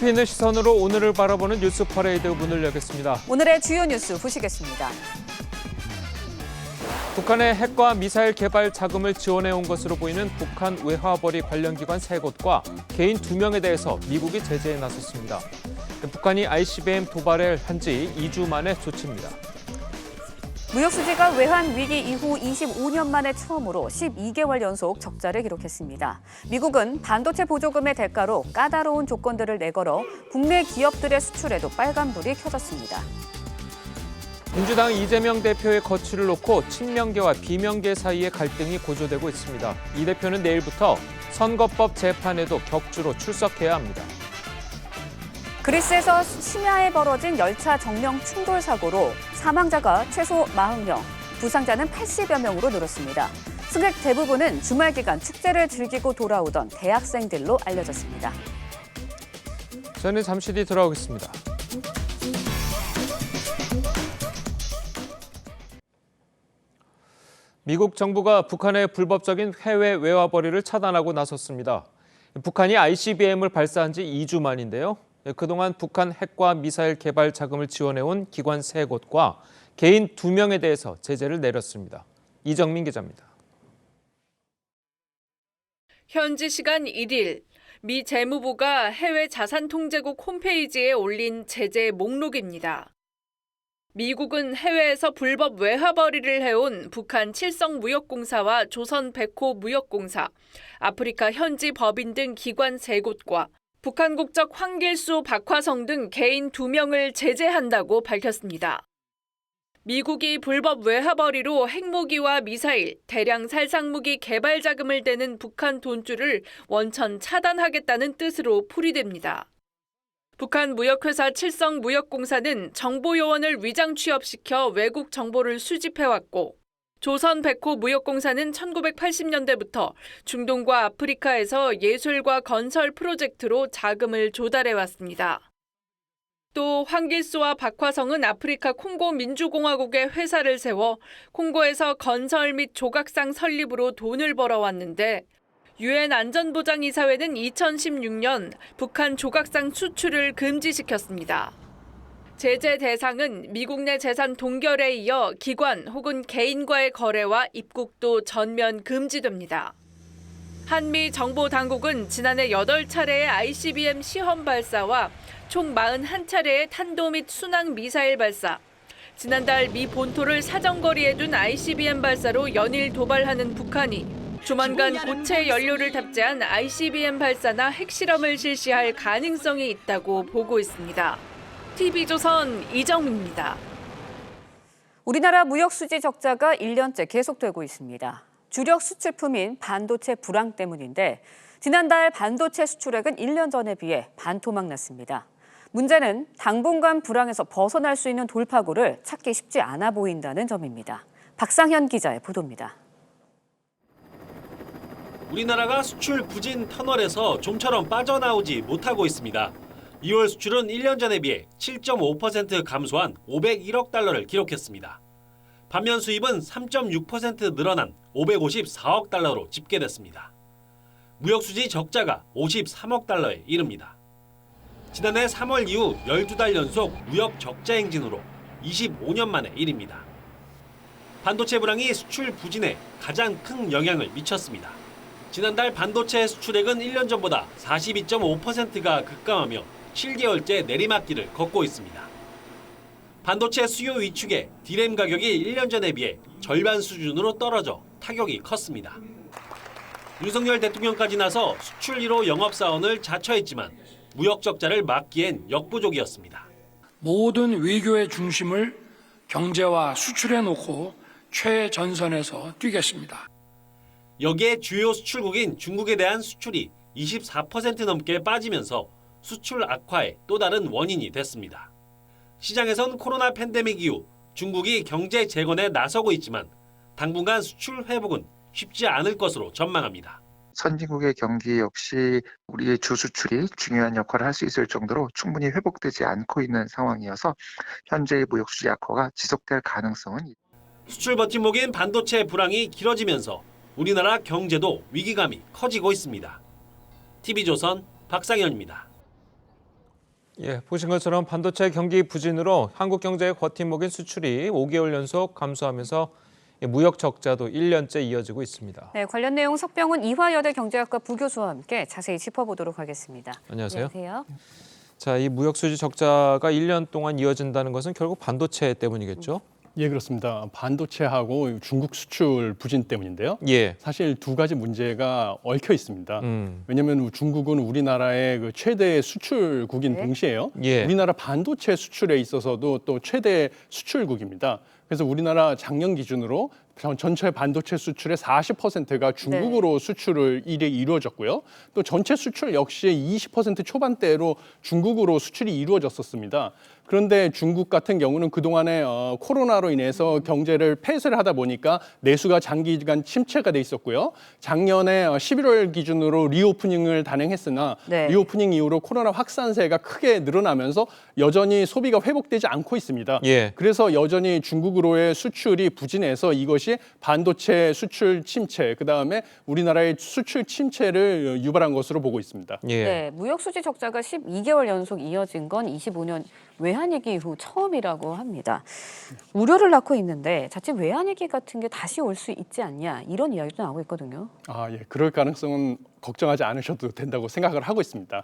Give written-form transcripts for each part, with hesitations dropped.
깊이 있는 시선으로 오늘을 바라보는 뉴스 퍼레이드 문을 열겠습니다. 오늘의 주요 뉴스 보시겠습니다. 북한의 핵과 미사일 개발 자금을 지원해온 것으로 보이는 북한 외화벌이 관련 기관 3곳과 개인 2명에 대해서 미국이 제재에 나섰습니다. 북한이 ICBM 도발을 한 지 2주 만의 조치입니다. 무역수지가 외환 위기 이후 25년 만에 처음으로 12개월 연속 적자를 기록했습니다. 미국은 반도체 보조금의 대가로 까다로운 조건들을 내걸어 국내 기업들의 수출에도 빨간불이 켜졌습니다. 민주당 이재명 대표의 거취를 놓고 친명계와 비명계 사이의 갈등이 고조되고 있습니다. 이 대표는 내일부터 선거법 재판에도 격주로 출석해야 합니다. 그리스에서 심야에 벌어진 열차 정령 충돌 사고로 사망자가 최소 40명, 부상자는 80여 명으로 늘었습니다. 승객 대부분은 주말 기간 축제를 즐기고 돌아오던 대학생들로 알려졌습니다. 저는 잠시 뒤 돌아오겠습니다. 미국 정부가 북한의 불법적인 해외 외화벌이를 차단하고 나섰습니다. 북한이 ICBM을 발사한 지 2주 만인데요. 그동안 북한 핵과 미사일 개발 자금을 지원해온 기관 3곳과 개인 2명에 대해서 제재를 내렸습니다. 이정민 기자입니다. 현지 시간 1일, 미 재무부가 해외 자산통제국 홈페이지에 올린 제재 목록입니다. 미국은 해외에서 불법 외화벌이를 해온 북한 칠성무역공사와 조선백호 무역공사, 아프리카 현지 법인 등 기관 3곳과 북한 국적 황길수, 박화성 등 개인 2명을 제재한다고 밝혔습니다. 미국이 불법 외화벌이로 핵무기와 미사일, 대량 살상무기 개발 자금을 대는 북한 돈줄을 원천 차단하겠다는 뜻으로 풀이됩니다. 북한 무역회사 칠성무역공사는 정보요원을 위장 취업시켜 외국 정보를 수집해왔고, 조선백호 무역공사는 1980년대부터 중동과 아프리카에서 예술과 건설 프로젝트로 자금을 조달해왔습니다. 또 황길수와 박화성은 아프리카 콩고 민주공화국에 회사를 세워 콩고에서 건설 및 조각상 설립으로 돈을 벌어왔는데 유엔 안전보장이사회는 2016년 북한 조각상 수출을 금지시켰습니다. 제재 대상은 미국 내 재산 동결에 이어 기관 혹은 개인과의 거래와 입국도 전면 금지됩니다. 한미 정보당국은 지난해 8차례의 ICBM 시험 발사와 총 41차례의 탄도 및 순항 미사일 발사, 지난달 미 본토를 사정거리에 둔 ICBM 발사로 연일 도발하는 북한이 조만간 고체 연료를 탑재한 ICBM 발사나 핵실험을 실시할 가능성이 있다고 보고 있습니다. TV조선 이정민입니다. 우리나라 무역수지 적자가 1년째 계속되고 있습니다. 주력 수출품인 반도체 불황 때문인데 지난달 반도체 수출액은 1년 전에 비해 반토막 났습니다. 문제는 당분간 불황에서 벗어날 수 있는 돌파구를 찾기 쉽지 않아 보인다는 점입니다. 박상현 기자의 보도입니다. 우리나라가 수출 부진 터널에서 좀처럼 빠져나오지 못하고 있습니다. 2월 수출은 1년 전에 비해 7.5% 감소한 501억 달러를 기록했습니다. 반면 수입은 3.6% 늘어난 554억 달러로 집계됐습니다. 무역수지 적자가 53억 달러에 이릅니다. 지난해 3월 이후 12달 연속 무역 적자 행진으로 25년 만의 일입니다. 반도체 불황이 수출 부진에 가장 큰 영향을 미쳤습니다. 지난달 반도체 수출액은 1년 전보다 42.5%가 급감하며 7개월째 내리막길을 걷고 있습니다. 반도체 수요 위축에 디램 가격이 1년 전에 비해 절반 수준으로 떨어져 타격이 컸습니다. 윤석열 대통령까지 나서 수출 1호 영업사원을 자처했지만 무역 적자를 막기엔 역부족이었습니다. 모든 외교의 중심을 경제와 수출에 놓고 최전선에서 뛰겠습니다. 여기에 주요 수출국인 중국에 대한 수출이 24% 넘게 빠지면서 수출 악화의 또 다른 원인이 됐습니다. 시장에선 코로나 팬데믹 이후 중국이 경제 재건에 나서고 있지만 당분간 수출 회복은 쉽지 않을 것으로 전망합니다. 선진국의 경기 역시 우리의 주 수출이 중요한 역할을 할 수 있을 정도로 충분히 회복되지 않고 있는 상황이어서 현재의 무역 수지 악화가 지속될 가능성은 있습니다. 수출 버팀목인 반도체 불황이 길어지면서 우리나라 경제도 위기감이 커지고 있습니다. TV조선 박상현입니다. 예, 보신 것처럼 반도체 경기 부진으로 한국 경제의 버팀목인 수출이 5개월 연속 감소하면서 무역 적자도 1년째 이어지고 있습니다. 네, 관련 내용 석병훈 이화여대 경제학과 부교수와 함께 자세히 짚어보도록 하겠습니다. 안녕하세요. 안녕하세요. 자, 이 무역 수지 적자가 1년 동안 이어진다는 것은 결국 반도체 때문이겠죠? 예, 그렇습니다. 반도체하고 중국 수출 부진 때문인데요. 예. 사실 두 가지 문제가 얽혀 있습니다. 왜냐하면 중국은 우리나라의 그 최대 수출국인 네. 동시에요. 예. 우리나라 반도체 수출에 있어서도 또 최대 수출국입니다. 그래서 우리나라 작년 기준으로 전체 반도체 수출의 40%가 중국으로 수출을 이루어졌고요. 또 전체 수출 역시 20% 초반대로 중국으로 수출이 이루어졌었습니다. 그런데 중국 같은 경우는 그동안에 코로나로 인해서 경제를 폐쇄를 하다 보니까 내수가 장기간 침체가 돼 있었고요. 작년에 11월 기준으로 리오프닝을 단행했으나 네. 리오프닝 이후로 코로나 확산세가 크게 늘어나면서 여전히 소비가 회복되지 않고 있습니다. 예. 그래서 여전히 중국으로의 수출이 부진해서 이것이 반도체 수출 침체, 그다음에 우리나라의 수출 침체를 유발한 것으로 보고 있습니다. 예. 네, 무역 수지 적자가 12개월 연속 이어진 건 25년 외환위기 이후 처음이라고 합니다. 우려를 낳고 있는데 자칫 외환위기 같은 게 다시 올 수 있지 않냐 이런 이야기도 나오고 있거든요. 예, 그럴 가능성은 걱정하지 않으셔도 된다고 생각을 하고 있습니다.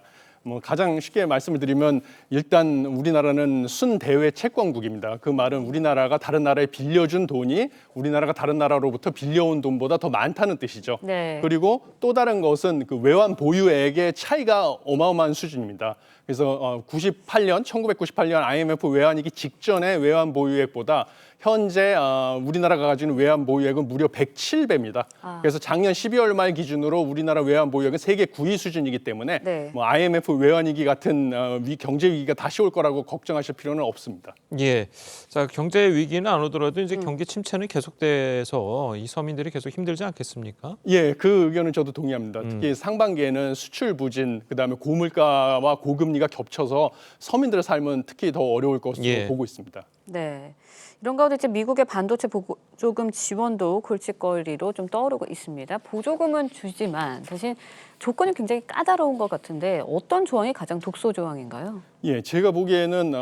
가장 쉽게 말씀을 드리면 일단 우리나라는 순대외 채권국입니다. 그 말은 우리나라가 다른 나라에 빌려준 돈이 우리나라가 다른 나라로부터 빌려온 돈보다 더 많다는 뜻이죠. 네. 그리고 또 다른 것은 그 외환 보유액의 차이가 어마어마한 수준입니다. 그래서 1998년 IMF 외환위기 직전의 외환 보유액보다 현재 우리나라가 가지는 외환 보유액은 무려 107배입니다. 그래서 작년 12월 말 기준으로 우리나라 외환 보유액은 세계 9위 수준이기 때문에 네. IMF 외환위기 같은 경제 위기가 다시 올 거라고 걱정하실 필요는 없습니다. 예. 자, 경제 위기는 안 오더라도 이제 경기 침체는 계속돼서 이 서민들이 계속 힘들지 않겠습니까? 예, 그 의견은 저도 동의합니다. 특히 상반기에는 수출 부진, 그다음에 고물가와 고금리가 겹쳐서 서민들의 삶은 특히 더 어려울 것으로 예. 보고 있습니다. 네. 이런 가운데 이제 미국의 반도체 보조금 지원도 골칫거리로 좀 떠오르고 있습니다. 보조금은 주지만 대신 조건이 굉장히 까다로운 것 같은데 어떤 조항이 가장 독소 조항인가요? 예, 제가 보기에는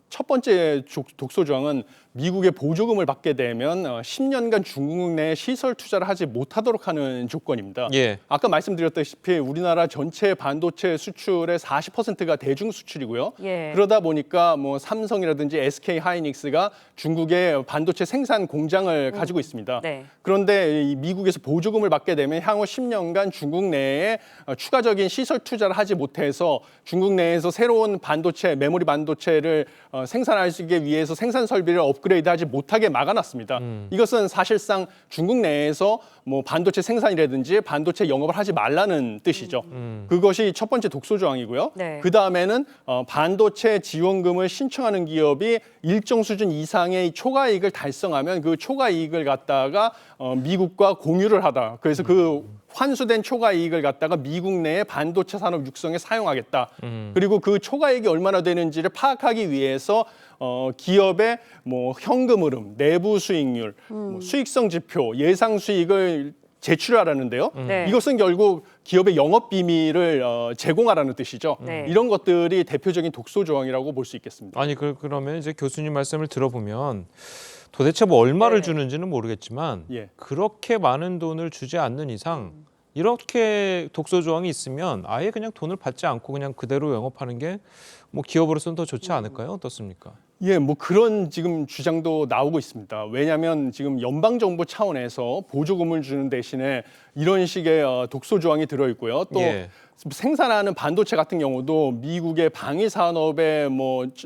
첫 번째 독소 조항은 미국의 보조금을 받게 되면 10년간 중국 내 시설 투자를 하지 못하도록 하는 조건입니다. 예. 아까 말씀드렸다시피 우리나라 전체 반도체 수출의 40%가 대중 수출이고요. 예. 그러다 보니까 삼성이라든지 SK 하이닉스가 중국의 반도체 생산 공장을 가지고 있습니다. 네. 그런데 이 미국에서 보조금을 받게 되면 향후 10년간 중국 내에 추가적인 시설 투자를 하지 못해서 중국 내에서 새로운 반도체, 메모리 반도체를 생산하기 위해서 생산 설비를 업그레이드하지 못하게 막아놨습니다. 이것은 사실상 중국 내에서 반도체 생산이라든지 반도체 영업을 하지 말라는 뜻이죠. 그것이 첫 번째 독소 조항이고요. 네. 그 다음에는 반도체 지원금을 신청하는 기업이 일정 수준 이상의 초과이익을 달성하면 그 초과이익을 갖다가 미국과 공유를 하다. 그래서 그 환수된 초과이익을 갖다가 미국 내의 반도체 산업 육성에 사용하겠다. 그리고 그 초과이익이 얼마나 되는지를 파악하기 위해서 기업의 현금 흐름, 내부 수익률, 수익성 지표, 예상 수익을 제출하라는데요. 네. 이것은 결국 기업의 영업 비밀을 제공하라는 뜻이죠. 네. 이런 것들이 대표적인 독소 조항이라고 볼 수 있겠습니다. 아니 그러면 이제 교수님 말씀을 들어보면 도대체 얼마를 네. 주는지는 모르겠지만 예. 그렇게 많은 돈을 주지 않는 이상 이렇게 독소 조항이 있으면 아예 그냥 돈을 받지 않고 그냥 그대로 영업하는 게 기업으로서는 더 좋지 않을까요? 어떻습니까? 예, 그런 지금 주장도 나오고 있습니다. 왜냐하면 지금 연방 정부 차원에서 보조금을 주는 대신에 이런 식의 독소 조항이 들어 있고요. 또 예. 생산하는 반도체 같은 경우도 미국의 방위 산업에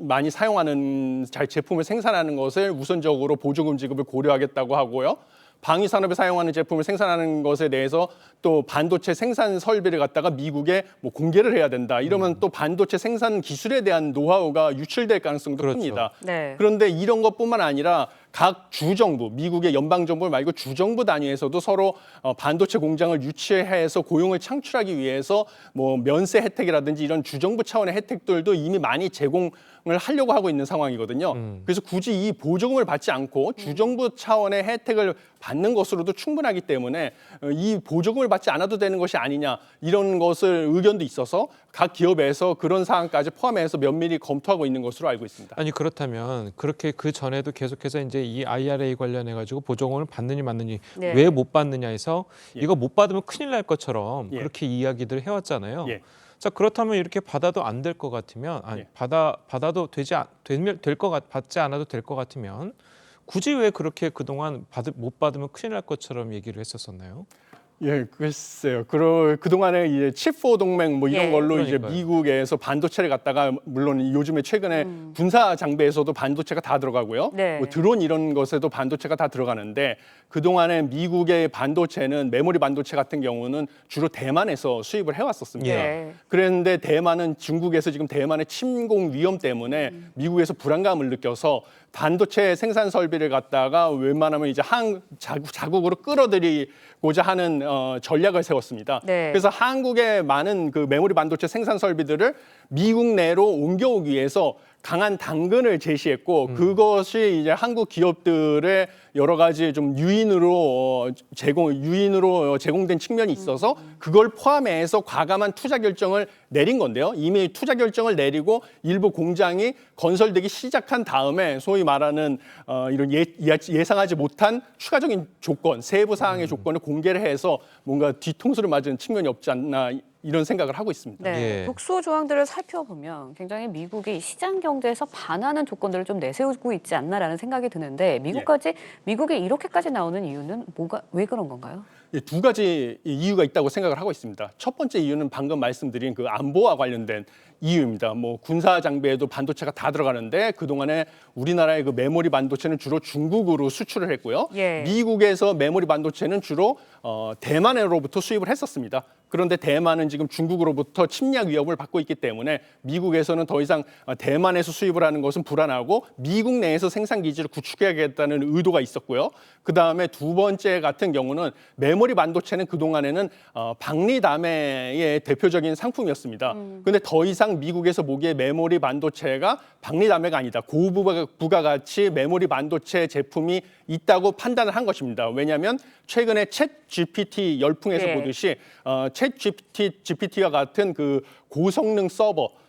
많이 사용하는 제품을 생산하는 것을 우선적으로 보조금 지급을 고려하겠다고 하고요. 방위 산업에 사용하는 제품을 생산하는 것에 대해서 또 반도체 생산 설비를 갖다가 미국에 공개를 해야 된다. 이러면 또 반도체 생산 기술에 대한 노하우가 유출될 가능성도 그렇죠. 큽니다. 네. 그런데 이런 것뿐만 아니라 각 주정부, 미국의 연방정부 말고 주정부 단위에서도 서로 반도체 공장을 유치해서 고용을 창출하기 위해서 면세 혜택이라든지 이런 주정부 차원의 혜택들도 이미 많이 제공을 하려고 하고 있는 상황이거든요. 그래서 굳이 이 보조금을 받지 않고 주정부 차원의 혜택을 받는 것으로도 충분하기 때문에 이 보조금을 받지 않아도 되는 것이 아니냐 이런 것을 의견도 있어서 각 기업에서 그런 사항까지 포함해서 면밀히 검토하고 있는 것으로 알고 있습니다. 아니 그렇다면 그렇게 그 전에도 계속해서 이제 이 IRA 관련해 가지고 보조금을 받느니 말느니 네. 왜 못 받느냐 해서 예. 이거 못 받으면 큰일 날 것처럼 예. 그렇게 이야기들을 해왔잖아요. 예. 자 그렇다면 이렇게 받아도 안 될 것 같으면 아니 예. 받아도 받지 않아도 될 것 같으면 굳이 왜 그렇게 그동안 못 받으면 큰일 날 것처럼 얘기를 했었었나요? 예, 글쎄요. 그동안에 이제 칩4 동맹 뭐 이런 예. 걸로 이제 그러니까요. 미국에서 반도체를 갖다가 물론 요즘에 최근에 군사 장비에서도 반도체가 다 들어가고요. 네. 뭐 드론 이런 것에도 반도체가 다 들어가는데 그동안에 미국의 반도체는 메모리 반도체 같은 경우는 주로 대만에서 수입을 해왔었습니다. 예. 그랬는데 대만은 중국에서 지금 대만의 침공 위험 때문에 미국에서 불안감을 느껴서 반도체 생산 설비를 갖다가 웬만하면 이제 자국으로 끌어들이고자 하는 전략을 세웠습니다. 네. 그래서 한국의 많은 그 메모리 반도체 생산 설비들을 미국 내로 옮겨오기 위해서 강한 당근을 제시했고 그것이 이제 한국 기업들의 여러 가지 좀 유인으로 제공된 측면이 있어서 그걸 포함해서 과감한 투자 결정을 내린 건데요. 이미 투자 결정을 내리고 일부 공장이 건설되기 시작한 다음에 소위 말하는 이런 예상하지 못한 추가적인 조건, 세부 사항의 조건을 공개를 해서 뭔가 뒤통수를 맞은 측면이 없지 않나 이런 생각을 하고 있습니다. 네, 예. 독소 조항들을 살펴보면 굉장히 미국이 시장 경제에서 반하는 조건들을 좀 내세우고 있지 않나라는 생각이 드는데 미국이 이렇게까지 나오는 이유는 왜 그런 건가요? 예, 두 가지 이유가 있다고 생각을 하고 있습니다. 첫 번째 이유는 방금 말씀드린 그 안보와 관련된 이유입니다. 뭐 군사 장비에도 반도체가 다 들어가는데 그동안에 우리나라의 그 메모리 반도체는 주로 중국으로 수출을 했고요. 예. 미국에서 메모리 반도체는 주로 대만으로부터 수입을 했었습니다. 그런데 대만은 지금 중국으로부터 침략 위협을 받고 있기 때문에 미국에서는 더 이상 대만에서 수입을 하는 것은 불안하고 미국 내에서 생산 기지를 구축해야겠다는 의도가 있었고요. 그다음에 두 번째 같은 경우는 메모리 반도체는 그동안에는 박리담회의 대표적인 상품이었습니다. 그런데 더 이상 미국에서 보기에 메모리 반도체가 박리담회가 아니다. 고부가가치 메모리 반도체 제품이 있다고 판단을 한 것입니다. 왜냐하면 최근에 챗 GPT 열풍에서 예. 보듯이 챗 GPT와 같은 그 고성능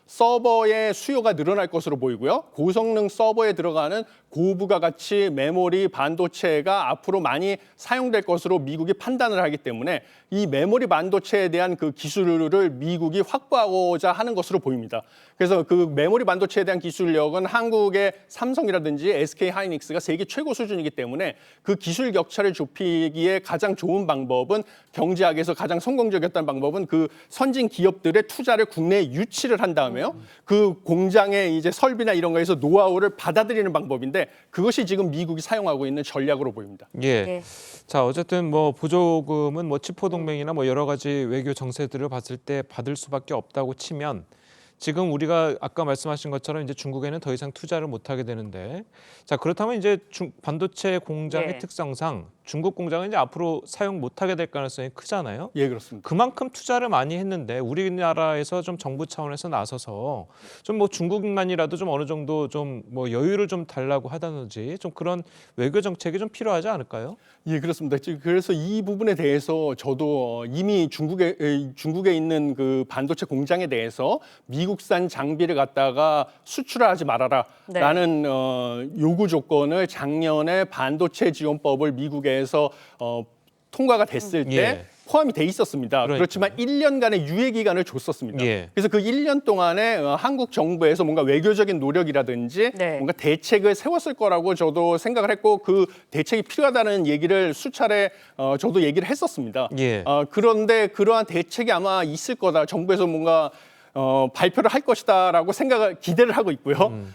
서버의 수요가 늘어날 것으로 보이고요. 고성능 서버에 들어가는 고부가가치 메모리 반도체가 앞으로 많이 사용될 것으로 미국이 판단을 하기 때문에 이 메모리 반도체에 대한 그 기술을 미국이 확보하고자 하는 것으로 보입니다. 그래서 그 메모리 반도체에 대한 기술력은 한국의 삼성이라든지 SK 하이닉스가 세계 최고 수준이기 때문에 그 기술 격차를 좁히기에 가장 좋은 방법은 경제학에서 가장 성공적이었던 방법은 그 선진 기업들의 투자를 국내에 유치를 한 다음에요. 그 공장의 이제 설비나 이런 거에서 노하우를 받아들이는 방법인데 그것이 지금 미국이 사용하고 있는 전략으로 보입니다. 예. 네. 자 어쨌든 뭐 보조금은 뭐 칩포 동맹이나 뭐 여러 가지 외교 정세들을 봤을 때 받을 수밖에 없다고 치면 지금 우리가 아까 말씀하신 것처럼 이제 중국에는 더 이상 투자를 못 하게 되는데 자 그렇다면 이제 반도체 공장의 네. 특성상 중국 공장은 이제 앞으로 사용 못 하게 될 가능성이 크잖아요. 예, 그렇습니다. 그만큼 투자를 많이 했는데 우리나라에서 좀 정부 차원에서 나서서 좀 뭐 중국만이라도 좀 어느 정도 좀 뭐 여유를 좀 달라고 하다든지 좀 그런 외교 정책이 좀 필요하지 않을까요? 예, 그렇습니다. 그래서 이 부분에 대해서 저도 이미 중국에 있는 그 반도체 공장에 대해서 미국산 장비를 갖다가 수출하지 말아라라는 요구 조건을 작년에 반도체 지원법을 미국에서 통과가 됐을 때 예. 포함이 돼 있었습니다. 그러니까요. 그렇지만 1년간의 유예 기간을 줬었습니다. 예. 그래서 그 1년 동안에 한국 정부에서 뭔가 외교적인 노력이라든지 네. 뭔가 대책을 세웠을 거라고 저도 생각을 했고 그 대책이 필요하다는 얘기를 수차례 저도 얘기를 했었습니다. 예. 그런데 그러한 대책이 아마 있을 거다. 정부에서 뭔가 발표를 할 것이다라고 기대를 하고 있고요.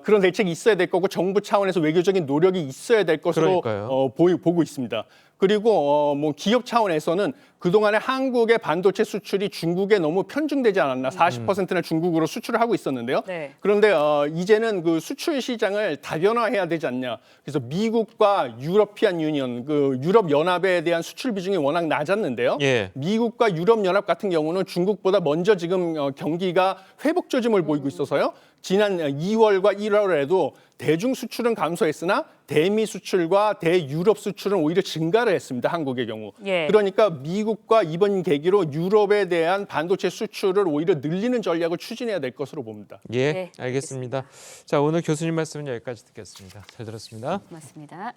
그런 대책이 있어야 될 거고 정부 차원에서 외교적인 노력이 있어야 될 것으로 그러니까요. 보고 있습니다. 그리고 뭐 기업 차원에서는 그동안에 한국의 반도체 수출이 중국에 너무 편중되지 않았나 40%나 중국으로 수출을 하고 있었는데요. 네. 그런데 이제는 그 수출 시장을 다변화해야 되지 않냐. 그래서 미국과 유러피안 유니언, 그 유럽 연합에 대한 수출 비중이 워낙 낮았는데요. 예. 미국과 유럽 연합 같은 경우는 중국보다 먼저 지금 경기가 회복 조짐을 보이고 있어서요. 지난 2월과 1월에도 대중 수출은 감소했으나 대미 수출과 대유럽 수출은 오히려 증가를 했습니다. 한국의 경우. 예. 그러니까 미국과 이번 계기로 유럽에 대한 반도체 수출을 오히려 늘리는 전략을 추진해야 될 것으로 봅니다. 예, 네, 알겠습니다. 자, 오늘 교수님 말씀은 여기까지 듣겠습니다. 잘 들었습니다. 고맙습니다.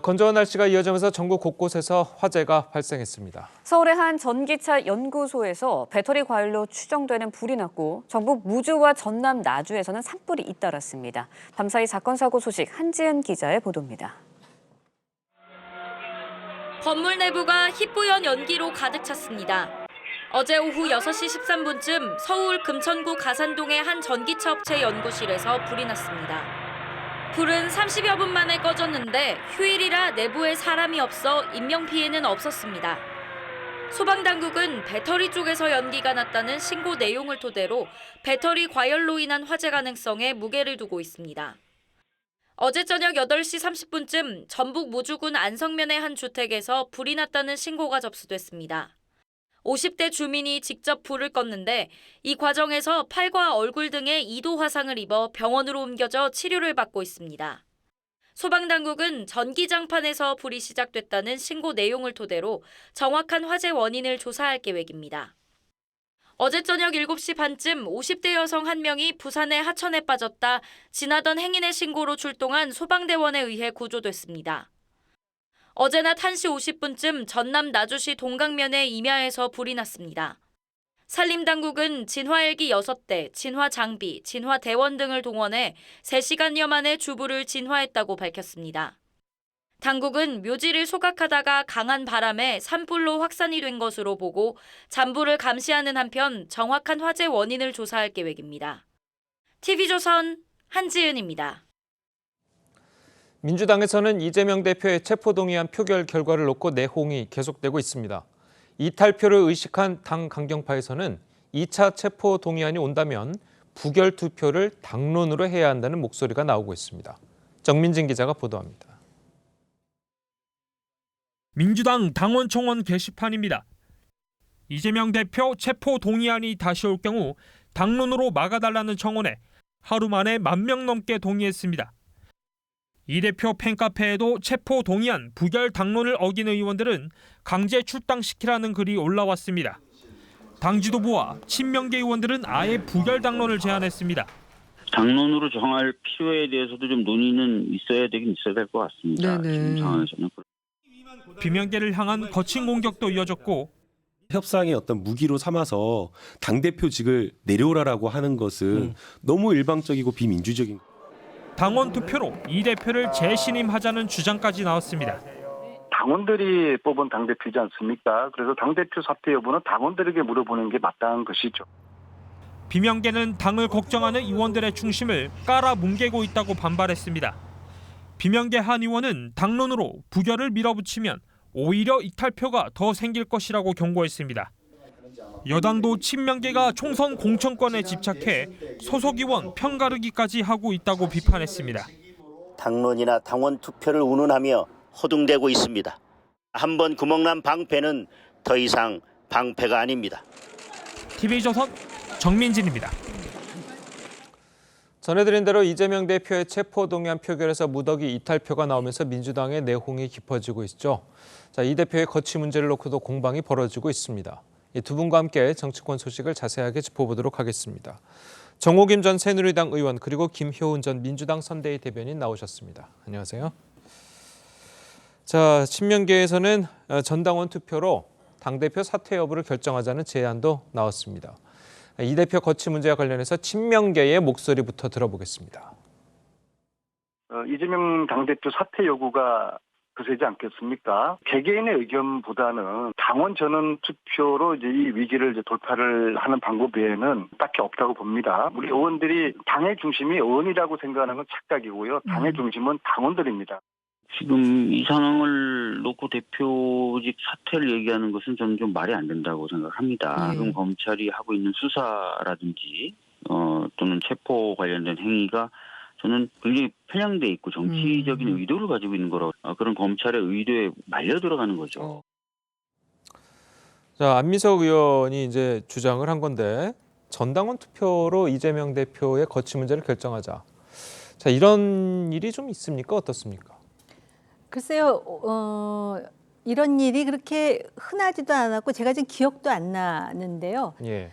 건조한 날씨가 이어지면서 전국 곳곳에서 화재가 발생했습니다. 서울의 한 전기차 연구소에서 배터리 과열로 추정되는 불이 났고 전북 무주와 전남 나주에서는 산불이 잇따랐습니다. 밤사이 사건 사고 소식 한지은 기자의 보도입니다. 건물 내부가 희뿌연 연기로 가득 찼습니다. 어제 오후 6시 13분쯤 서울 금천구 가산동의 한 전기차 업체 연구실에서 불이 났습니다. 불은 30여 분 만에 꺼졌는데 휴일이라 내부에 사람이 없어 인명피해는 없었습니다. 소방당국은 배터리 쪽에서 연기가 났다는 신고 내용을 토대로 배터리 과열로 인한 화재 가능성에 무게를 두고 있습니다. 어제 저녁 8시 30분쯤 전북 무주군 안성면의 한 주택에서 불이 났다는 신고가 접수됐습니다. 50대 주민이 직접 불을 껐는데 이 과정에서 팔과 얼굴 등에 2도 화상을 입어 병원으로 옮겨져 치료를 받고 있습니다. 소방당국은 전기장판에서 불이 시작됐다는 신고 내용을 토대로 정확한 화재 원인을 조사할 계획입니다. 어제 저녁 7시 반쯤 50대 여성 한 명이 부산의 하천에 빠졌다 지나던 행인의 신고로 출동한 소방대원에 의해 구조됐습니다. 어제 낮 1시 50분쯤 전남 나주시 동강면의 임야에서 불이 났습니다. 산림당국은 진화헬기 6대, 진화장비, 진화대원 등을 동원해 3시간여 만에 주부를 진화했다고 밝혔습니다. 당국은 묘지를 소각하다가 강한 바람에 산불로 확산이 된 것으로 보고 잔불을 감시하는 한편 정확한 화재 원인을 조사할 계획입니다. TV조선 한지은입니다. 민주당에서는 이재명 대표의 체포동의안 표결 결과를 놓고 내홍이 계속되고 있습니다. 이탈표를 의식한 당 강경파에서는 2차 체포동의안이 온다면 부결 투표를 당론으로 해야 한다는 목소리가 나오고 있습니다. 정민진 기자가 보도합니다. 민주당 당원총원 게시판입니다. 이재명 대표 체포동의안이 다시 올 경우 당론으로 막아달라는 청원에 하루 만에 10,000명 넘게 동의했습니다. 이 대표 팬카페에도 체포동의안 부결 당론을 어긴 의원들은 강제 출당시키라는 글이 올라왔습니다. 당 지도부와 친명계 의원들은 아예 부결 당론을 제안했습니다. 당론으로 정할 필요에 대해서도 좀 논의는 있어야 될 것 같습니다. 지금 상황에서는. 비명계를 향한 거친 공격도 이어졌고 협상의 어떤 무기로 삼아서 당대표직을 내려오라라고 하는 것은 너무 일방적이고 비민주적인. 당원 투표로 이 대표를 재신임하자는 주장까지 나왔습니다. 당원들이 뽑은 당대표이지 않습니까? 그래서 당대표 사퇴 여부는 당원들에게 물어보는 게 마땅한 것이죠. 비명계는 당을 걱정하는 의원들의 중심을 깔아뭉개고 있다고 반발했습니다. 비명계 한 의원은 당론으로 부결을 밀어붙이면 오히려 이탈표가 더 생길 것이라고 경고했습니다. 여당도 친명계가 총선 공천권에 집착해 소속 의원 편가르기까지 하고 있다고 비판했습니다. 당론이나 당원 투표를 운운하며 허둥대고 있습니다. 한번 구멍난 방패는 더 이상 방패가 아닙니다. TV조선 정민진입니다. 전해드린 대로 이재명 대표의 체포동의안 표결에서 무더기 이탈표가 나오면서 민주당의 내홍이 깊어지고 있죠. 자, 이 대표의 거취 문제를 놓고도 공방이 벌어지고 있습니다. 이 두 분과 함께 정치권 소식을 자세하게 짚어보도록 하겠습니다. 정호김 전 새누리당 의원 그리고 김효은 전 민주당 선대위 대변인 나오셨습니다. 안녕하세요. 자, 친명계에서는 전당원 투표로 당대표 사퇴 여부를 결정하자는 제안도 나왔습니다. 이 대표 거취 문제와 관련해서 친명계의 목소리부터 들어보겠습니다. 이재명 당대표 사퇴 요구가 거세지 않겠습니까? 개개인의 의견보다는 당원 전원 투표로 이제 이 위기를 이제 돌파를 하는 방법 외에는 딱히 없다고 봅니다. 우리 의원들이 당의 중심이 의원이라고 생각하는 건 착각이고요. 당의 중심은 당원들입니다. 지금 이 상황을 놓고 대표직 사퇴를 얘기하는 것은 저는 좀 말이 안 된다고 생각합니다. 지금 검찰이 하고 있는 수사라든지 또는 체포 관련된 행위가 저는 굉장히 편향돼 있고 정치적인 의도를 가지고 있는 거라고 그런 검찰의 의도에 말려 들어가는 거죠. 자, 안민석 의원이 이제 주장을 한 건데 전당원 투표로 이재명 대표의 거취 문제를 결정하자. 자, 이런 일이 좀 있습니까? 어떻습니까? 글쎄요, 이런 일이 그렇게 흔하지도 않았고 제가 지금 기억도 안 나는데요. 예.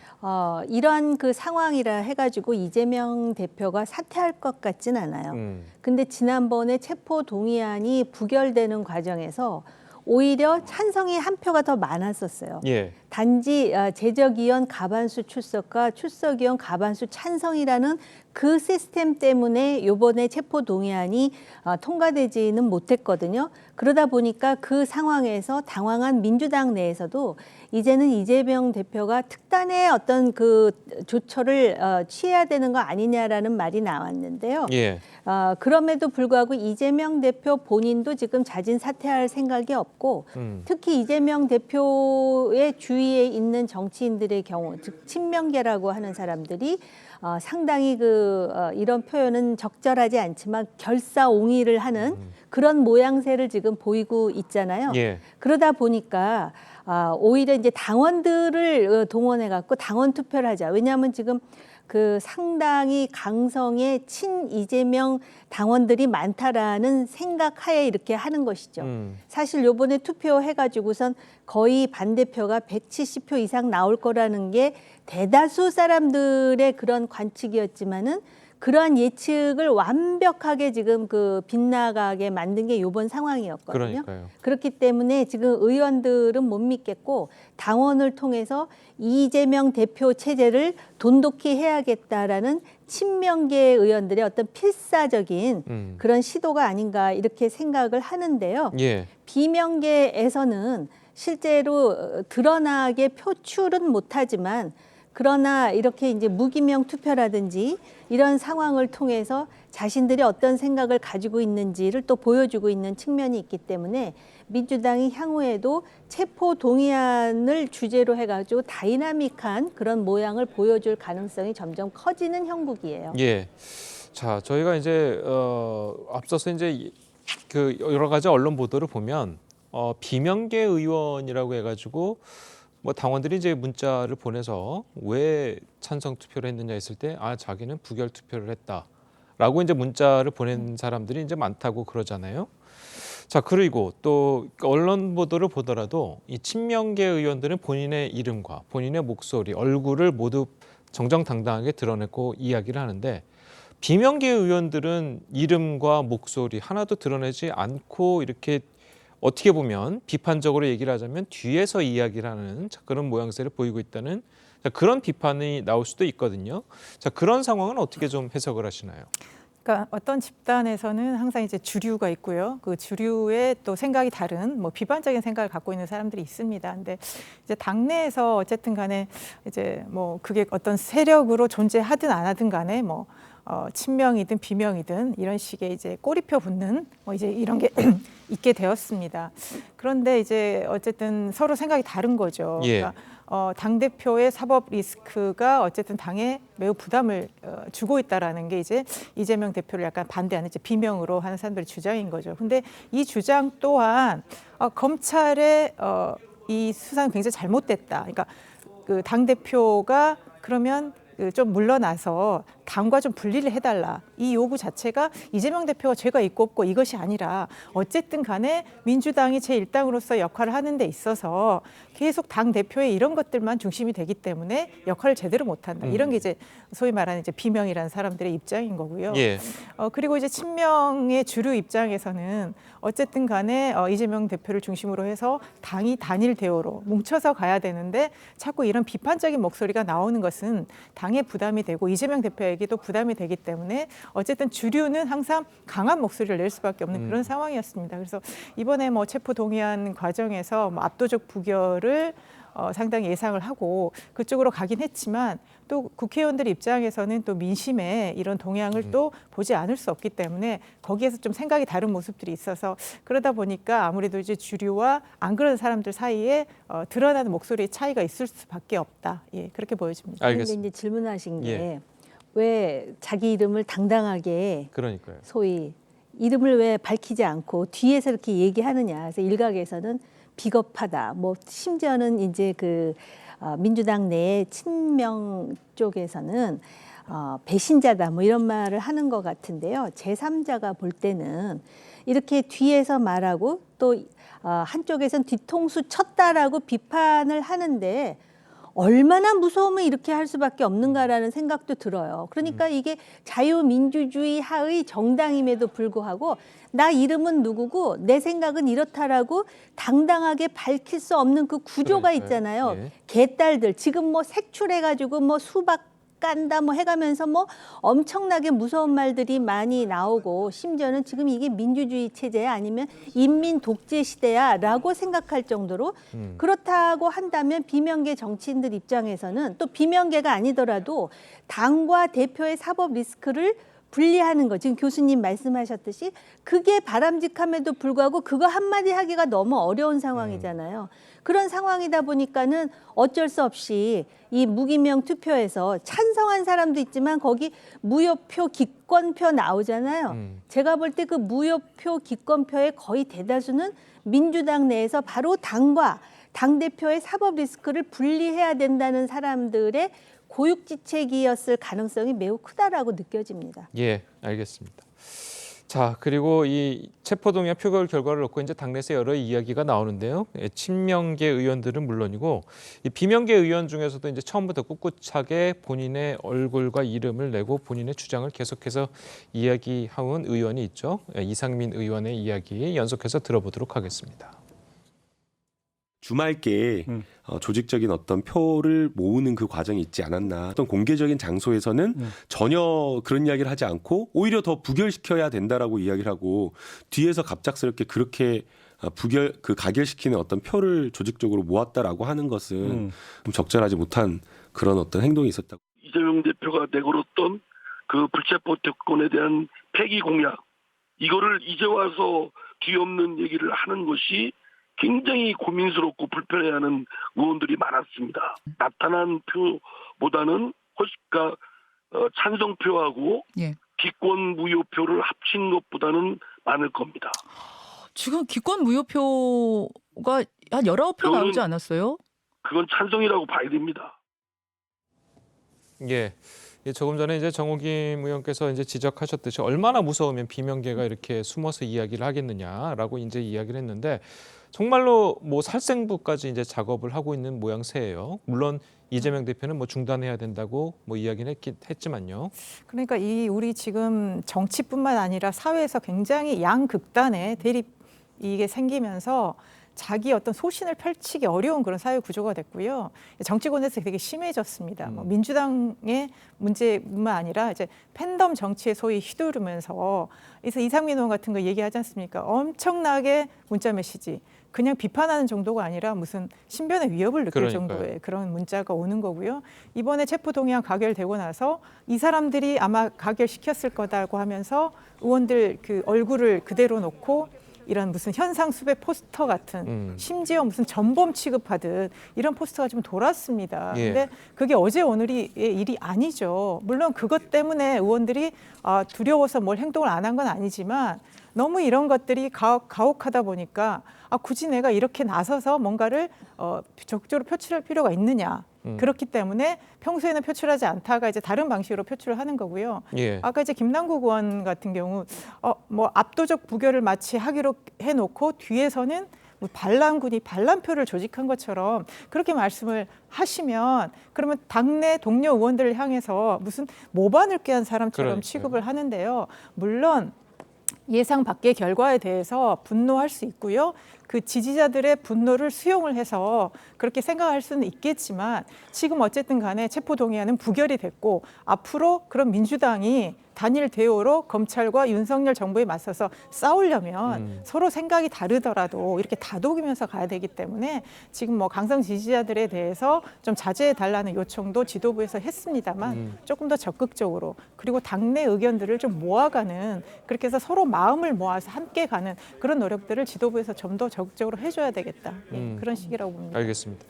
이런 그 상황이라 해가지고 이재명 대표가 사퇴할 것 같진 않아요. 근데 지난번에 체포 동의안이 부결되는 과정에서 오히려 찬성이 한 표가 더 많았었어요. 예. 단지 제적위원 가반수 출석과 출석위원 가반수 찬성이라는 그 시스템 때문에 이번에 체포 동의안이 통과되지는 못했거든요. 그러다 보니까 그 상황에서 당황한 민주당 내에서도 이제는 이재명 대표가 특단의 어떤 그 조처를 취해야 되는 거 아니냐라는 말이 나왔는데요. 예. 그럼에도 불구하고 이재명 대표 본인도 지금 자진 사퇴할 생각이 없고 특히 이재명 대표의 주위에 있는 정치인들의 경우, 즉 친명계라고 하는 사람들이 상당히 이런 표현은 적절하지 않지만 결사옹위를 하는 그런 모양새를 지금 보이고 있잖아요. 예. 그러다 보니까 오히려 이제 당원들을 동원해 갖고 당원 투표를 하자. 왜냐하면 지금 그 상당히 강성의 친 이재명 당원들이 많다라는 생각하에 이렇게 하는 것이죠. 사실 요번에 투표해가지고선 거의 반대표가 170표 이상 나올 거라는 게 대다수 사람들의 그런 관측이었지만은 그러한 예측을 완벽하게 지금 그 빗나가게 만든 게 이번 상황이었거든요. 그러니까요. 그렇기 때문에 지금 의원들은 못 믿겠고 당원을 통해서 이재명 대표 체제를 돈독히 해야겠다라는 친명계 의원들의 어떤 필사적인 그런 시도가 아닌가 이렇게 생각을 하는데요. 예. 비명계에서는 실제로 드러나게 표출은 못하지만 그러나 이렇게 이제 무기명 투표라든지 이런 상황을 통해서 자신들이 어떤 생각을 가지고 있는지를 또 보여주고 있는 측면이 있기 때문에 민주당이 향후에도 체포 동의안을 주제로 해가지고 다이나믹한 그런 모양을 보여줄 가능성이 점점 커지는 형국이에요. 예. 자, 저희가 이제 앞서서 이제 그 여러 가지 언론 보도를 보면 비명계 의원이라고 해가지고 뭐 당원들이 이제 문자를 보내서 왜 찬성 투표를 했느냐 했을 때 자기는 부결 투표를 했다라고 이제 문자를 보낸 사람들이 이제 많다고 그러잖아요. 자, 그리고 또 언론 보도를 보더라도 이 친명계 의원들은 본인의 이름과 본인의 목소리, 얼굴을 모두 정정당당하게 드러내고 이야기를 하는데 비명계 의원들은 이름과 목소리 하나도 드러내지 않고 이렇게 어떻게 보면 비판적으로 얘기를 하자면 뒤에서 이야기를 하는 그런 모양새를 보이고 있다는 그런 비판이 나올 수도 있거든요. 자, 그런 상황은 어떻게 좀 해석을 하시나요? 그러니까 어떤 집단에서는 항상 이제 주류가 있고요. 그 주류의 또 생각이 다른 뭐 비판적인 생각을 갖고 있는 사람들이 있습니다. 근데 이제 당내에서 어쨌든 간에 이제 뭐 그게 어떤 세력으로 존재하든 안 하든 간에 뭐 친명이든 비명이든 이런 식의 이제 꼬리표 붙는 뭐 이제 이런 게 있게 되었습니다. 그런데 이제 어쨌든 서로 생각이 다른 거죠. 예. 그러니까 당 대표의 사법 리스크가 어쨌든 당에 매우 부담을 주고 있다라는 게 이제 이재명 대표를 약간 반대하는 이제 비명으로 하는 사람들의 주장인 거죠. 근데 이 주장 또한 검찰의 이 수사는 굉장히 잘못됐다. 그러니까 그 당 대표가 그러면 좀 물러나서 당과 좀 분리를 해달라. 이 요구 자체가 이재명 대표가 죄가 있고 없고 이것이 아니라 어쨌든 간에 민주당이 제1당으로서 역할을 하는 데 있어서 계속 당 대표의 이런 것들만 중심이 되기 때문에 역할을 제대로 못한다. 이런 게 이제 소위 말하는 이제 비명이라는 사람들의 입장인 거고요. 예. 그리고 이제 친명의 주류 입장에서는 어쨌든 간에 이재명 대표를 중심으로 해서 당이 단일 대우로 뭉쳐서 가야 되는데 자꾸 이런 비판적인 목소리가 나오는 것은 당에 부담이 되고 이재명 대표에게도 부담이 되기 때문에 어쨌든 주류는 항상 강한 목소리를 낼 수밖에 없는 그런 상황이었습니다. 그래서 이번에 뭐 체포 동의안 과정에서 뭐 압도적 부결을 상당히 예상을 하고 그쪽으로 가긴 했지만 또 국회의원들 입장에서는 또 민심의 이런 동향을 또 보지 않을 수 없기 때문에 거기에서 좀 생각이 다른 모습들이 있어서 그러다 보니까 아무래도 이제 주류와 안 그런 사람들 사이에 드러나는 목소리의 차이가 있을 수밖에 없다. 예, 그렇게 보여집니다. 알겠습니다. 그런데 이제 질문하신 게 예. 왜 자기 이름을 당당하게 그러니까요. 소위 이름을 왜 밝히지 않고 뒤에서 이렇게 얘기하느냐. 그래서 일각에서는 비겁하다. 뭐 심지어는 이제 그 민주당 내 친명 쪽에서는 배신자다 뭐 이런 말을 하는 것 같은데요. 제3자가 볼 때는 이렇게 뒤에서 말하고 또 한쪽에선 뒤통수 쳤다라고 비판을 하는데 얼마나 무서우면 이렇게 할 수밖에 없는가라는 생각도 들어요. 그러니까 이게 자유민주주의 하의 정당임에도 불구하고 나 이름은 누구고 내 생각은 이렇다라고 당당하게 밝힐 수 없는 그 구조가 있잖아요. 예. 개딸들 지금 뭐 색출해가지고 뭐 수박 깐다 뭐 해가면서 뭐 엄청나게 무서운 말들이 많이 나오고 심지어는 지금 이게 민주주의 체제야 아니면 인민 독재 시대야라고 생각할 정도로 그렇다고 한다면 비명계 정치인들 입장에서는 또 비명계가 아니더라도 당과 대표의 사법 리스크를 분리하는 거 지금 교수님 말씀하셨듯이 그게 바람직함에도 불구하고 그거 한마디 하기가 너무 어려운 상황이잖아요. 그런 상황이다 보니까는 어쩔 수 없이 이 무기명 투표에서 찬성한 사람도 있지만 거기 무효표 기권표 나오잖아요. 제가 볼 때 그 무효표 기권표의 거의 대다수는 민주당 내에서 바로 당과 당대표의 사법 리스크를 분리해야 된다는 사람들의 고육지책이었을 가능성이 매우 크다라고 느껴집니다. 예, 알겠습니다. 자, 그리고 이 체포동의안 표결 결과를 놓고 이제 당내에서 여러 이야기가 나오는데요. 친명계 의원들은 물론이고 이 비명계 의원 중에서도 이제 처음부터 꿋꿋하게 본인의 얼굴과 이름을 내고 본인의 주장을 계속해서 이야기해온 의원이 있죠. 이상민 의원의 이야기 연속해서 들어보도록 하겠습니다. 주말께 조직적인 어떤 표를 모으는 그 과정이 있지 않았나. 어떤 공개적인 장소에서는 전혀 그런 이야기를 하지 않고 오히려 더 부결시켜야 된다라고 이야기를 하고 뒤에서 갑작스럽게 그렇게 가결시키는 어떤 표를 조직적으로 모았다라고 하는 것은 좀 적절하지 못한 그런 어떤 행동이 있었다고. 이재명 대표가 내걸었던 그 불체포 특권에 대한 폐기 공약 이거를 이제 와서 뒤엎는 얘기를 하는 것이 굉장히 고민스럽고 불편해하는 의원들이 많았습니다. 나타난 표보다는 훨씬 찬성표하고 기권 무효표를 합친 것보다는 많을 겁니다. 지금 기권 무효표가 한 19표 나오지 않았어요? 그건 찬성이라고 봐야 됩니다. 예. 조금 전에 이제 정호김 의원께서 이제 지적하셨듯이 얼마나 무서우면 비명계가 이렇게 숨어서 이야기를 하겠느냐라고 이제 이야기를 했는데 정말로 뭐 살생부까지 이제 작업을 하고 있는 모양새예요. 물론 이재명 대표는 뭐 중단해야 된다고 뭐 이야기는 했지만요. 그러니까 우리 지금 정치뿐만 아니라 사회에서 굉장히 양극단의 대립 이게 생기면서 자기 어떤 소신을 펼치기 어려운 그런 사회 구조가 됐고요. 정치권에서 되게 심해졌습니다. 뭐 민주당의 문제뿐만 아니라 이제 팬덤 정치에 소위 휘두르면서 그래서 이상민 의원 같은 거 얘기하지 않습니까? 엄청나게 문자 메시지. 그냥 비판하는 정도가 아니라 무슨 신변의 위협을 느낄 정도의 그런 문자가 오는 거고요. 이번에 체포동의안 가결되고 나서 이 사람들이 아마 가결시켰을 거다고 하면서 의원들 그 얼굴을 그대로 놓고 이런 무슨 현상 수배 포스터 같은 심지어 무슨 전범 취급하듯 이런 포스터가 좀 돌았습니다. 근데 그게 어제 오늘의 일이 아니죠. 물론 그것 때문에 의원들이 두려워서 뭘 행동을 안 한 건 아니지만 너무 이런 것들이 가혹하다 보니까 굳이 내가 이렇게 나서서 뭔가를 적극적으로 표출할 필요가 있느냐. 그렇기 때문에 평소에는 표출하지 않다가 이제 다른 방식으로 표출을 하는 거고요. 아까 이제 김남국 의원 같은 경우 뭐 압도적 부결을 마치 하기로 해놓고 뒤에서는 뭐 반란군이 반란표를 조직한 것처럼 그렇게 말씀을 하시면 그러면 당내 동료 의원들을 향해서 무슨 모반을 꾀한 사람처럼 취급을 하는데요. 물론 예상 밖의 결과에 대해서 분노할 수 있고요. 그 지지자들의 분노를 수용을 해서 그렇게 생각할 수는 있겠지만 지금 어쨌든 간에 체포동의안은 부결이 됐고 앞으로 그런 민주당이 단일 대오로 검찰과 윤석열 정부에 맞서서 싸우려면 서로 생각이 다르더라도 이렇게 다독이면서 가야 되기 때문에 지금 뭐 강성 지지자들에 대해서 좀 자제해달라는 요청도 지도부에서 했습니다만 조금 더 적극적으로 그리고 당내 의견들을 좀 모아가는 그렇게 해서 서로 마음을 모아서 함께 가는 그런 노력들을 지도부에서 좀 더 적극적으로 해줘야 되겠다. 그런 식이라고 봅니다. 알겠습니다.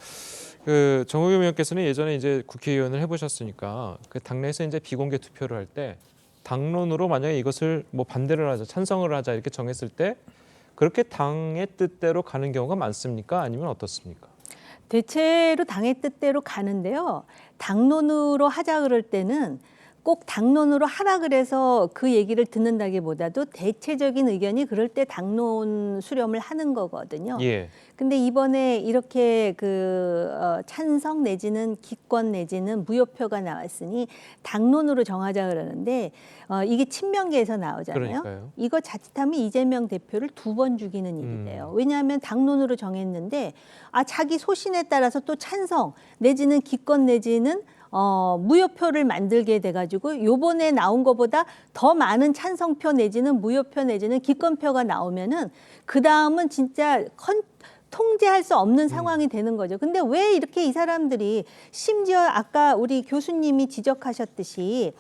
정호겸 의원께서는 예전에 이제 국회의원을 해보셨으니까 그 당내에서 이제 비공개 투표를 할 때 당론으로 만약에 이것을 뭐 반대를 하자, 찬성을 하자 이렇게 정했을 때 그렇게 당의 뜻대로 가는 경우가 많습니까? 아니면 어떻습니까? 대체로 당의 뜻대로 가는데요. 당론으로 하자 그럴 때는 꼭 당론으로 하라 그래서 그 얘기를 듣는다기보다도 대체적인 의견이 그럴 때 당론 수렴을 하는 거거든요. 예. 근데 이번에 이렇게 찬성 내지는 기권 내지는 무효표가 나왔으니 당론으로 정하자 그러는데 이게 친명계에서 나오잖아요. 그러니까요. 이거 자칫하면 이재명 대표를 2번 죽이는 일이 돼요. 왜냐하면 당론으로 정했는데 자기 소신에 따라서 또 찬성 내지는 기권 내지는 무효표를 만들게 돼가지고 요번에 나온 것보다 더 많은 찬성표 내지는 무효표 내지는 기권표가 나오면은 그 다음은 진짜 통제할 수 없는 상황이 되는 거죠. 근데 왜 이렇게 이 사람들이 심지어 아까 우리 교수님이 지적하셨듯이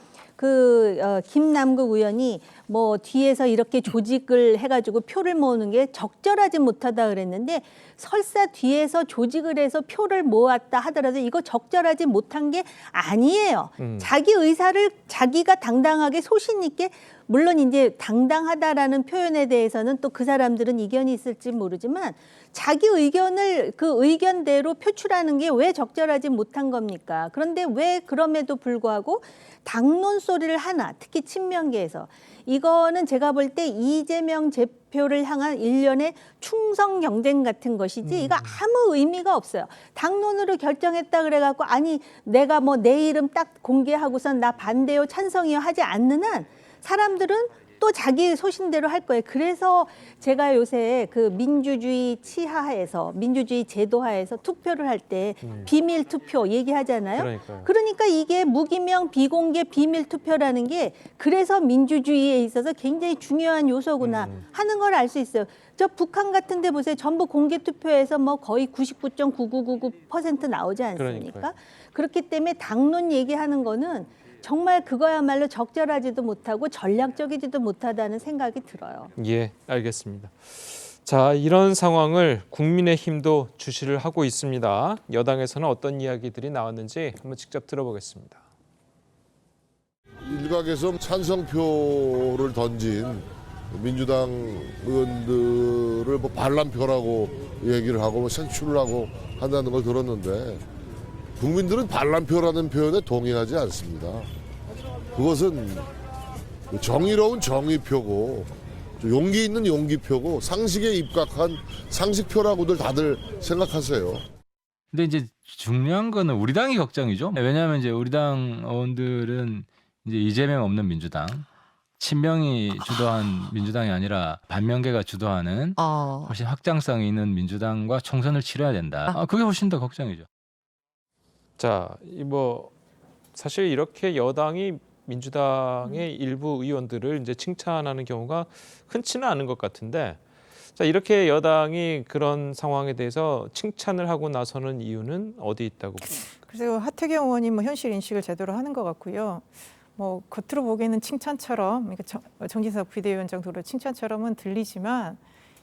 김남국 의원이 뭐 뒤에서 이렇게 조직을 해가지고 표를 모으는 게 적절하지 못하다 그랬는데 설사 뒤에서 조직을 해서 표를 모았다 하더라도 이거 적절하지 못한 게 아니에요. 자기 의사를 자기가 당당하게 소신 있게 물론 이제 당당하다라는 표현에 대해서는 또 그 사람들은 이견이 있을지 모르지만 자기 의견을 그 의견대로 표출하는 게 왜 적절하지 못한 겁니까? 그런데 왜 그럼에도 불구하고 당론 소리를 하나, 특히 친명계에서 이거는 제가 볼 때 이재명 대표를 향한 일련의 충성 경쟁 같은 것이지 이거 아무 의미가 없어요. 당론으로 결정했다 그래갖고 아니 내가 뭐 내 이름 딱 공개하고선 나 반대요 찬성이요 하지 않는 한 사람들은 또 자기 소신대로 할 거예요. 그래서 제가 요새 그 민주주의 치하에서 민주주의 제도하에서 투표를 할 때 비밀 투표 얘기하잖아요. 그러니까요. 그러니까 이게 무기명 비공개 비밀 투표라는 게 그래서 민주주의에 있어서 굉장히 중요한 요소구나 하는 걸 알 수 있어요. 저 북한 같은 데 보세요. 전부 공개 투표에서 뭐 거의 99.9999% 나오지 않습니까? 그러니까요. 그렇기 때문에 당론 얘기하는 거는 정말 그거야말로 적절하지도 못하고 전략적이지도 못하다는 생각이 들어요. 예, 알겠습니다. 자, 이런 상황을 국민의힘도 주시를 하고 있습니다. 여당에서는 어떤 이야기들이 나왔는지 한번 직접 들어보겠습니다. 일각에서 찬성표를 던진 민주당 의원들을 뭐 반란표라고 얘기를 하고 뭐 sensu를 하고 한다는 걸 들었는데 국민들은 반란표라는 표현에 동의하지 않습니다. 그것은 정의로운 정의표고 용기 있는 용기표고 상식에 입각한 상식표라고들 다들 생각하세요. 근데 이제 중요한 거는 우리 당이 걱정이죠. 왜냐하면 이제 우리 당 의원들은 이제 이재명 없는 민주당, 친명이 주도한 민주당이 아니라 반명계가 주도하는 훨씬 확장성이 있는 민주당과 총선을 치러야 된다. 그게 훨씬 더 걱정이죠. 자, 사실 이렇게 여당이 민주당의 일부 의원들을 이제 칭찬하는 경우가 흔치는 않은 것 같은데, 자, 이렇게 여당이 그런 상황에 대해서 칭찬을 하고 나서는 이유는 어디 있다고 봅니까? 그래서 하태경 의원이 뭐 현실 인식을 제대로 하는 것 같고요. 뭐 겉으로 보기에는 칭찬처럼, 그러니까 정진석 비대위원장 도로 칭찬처럼은 들리지만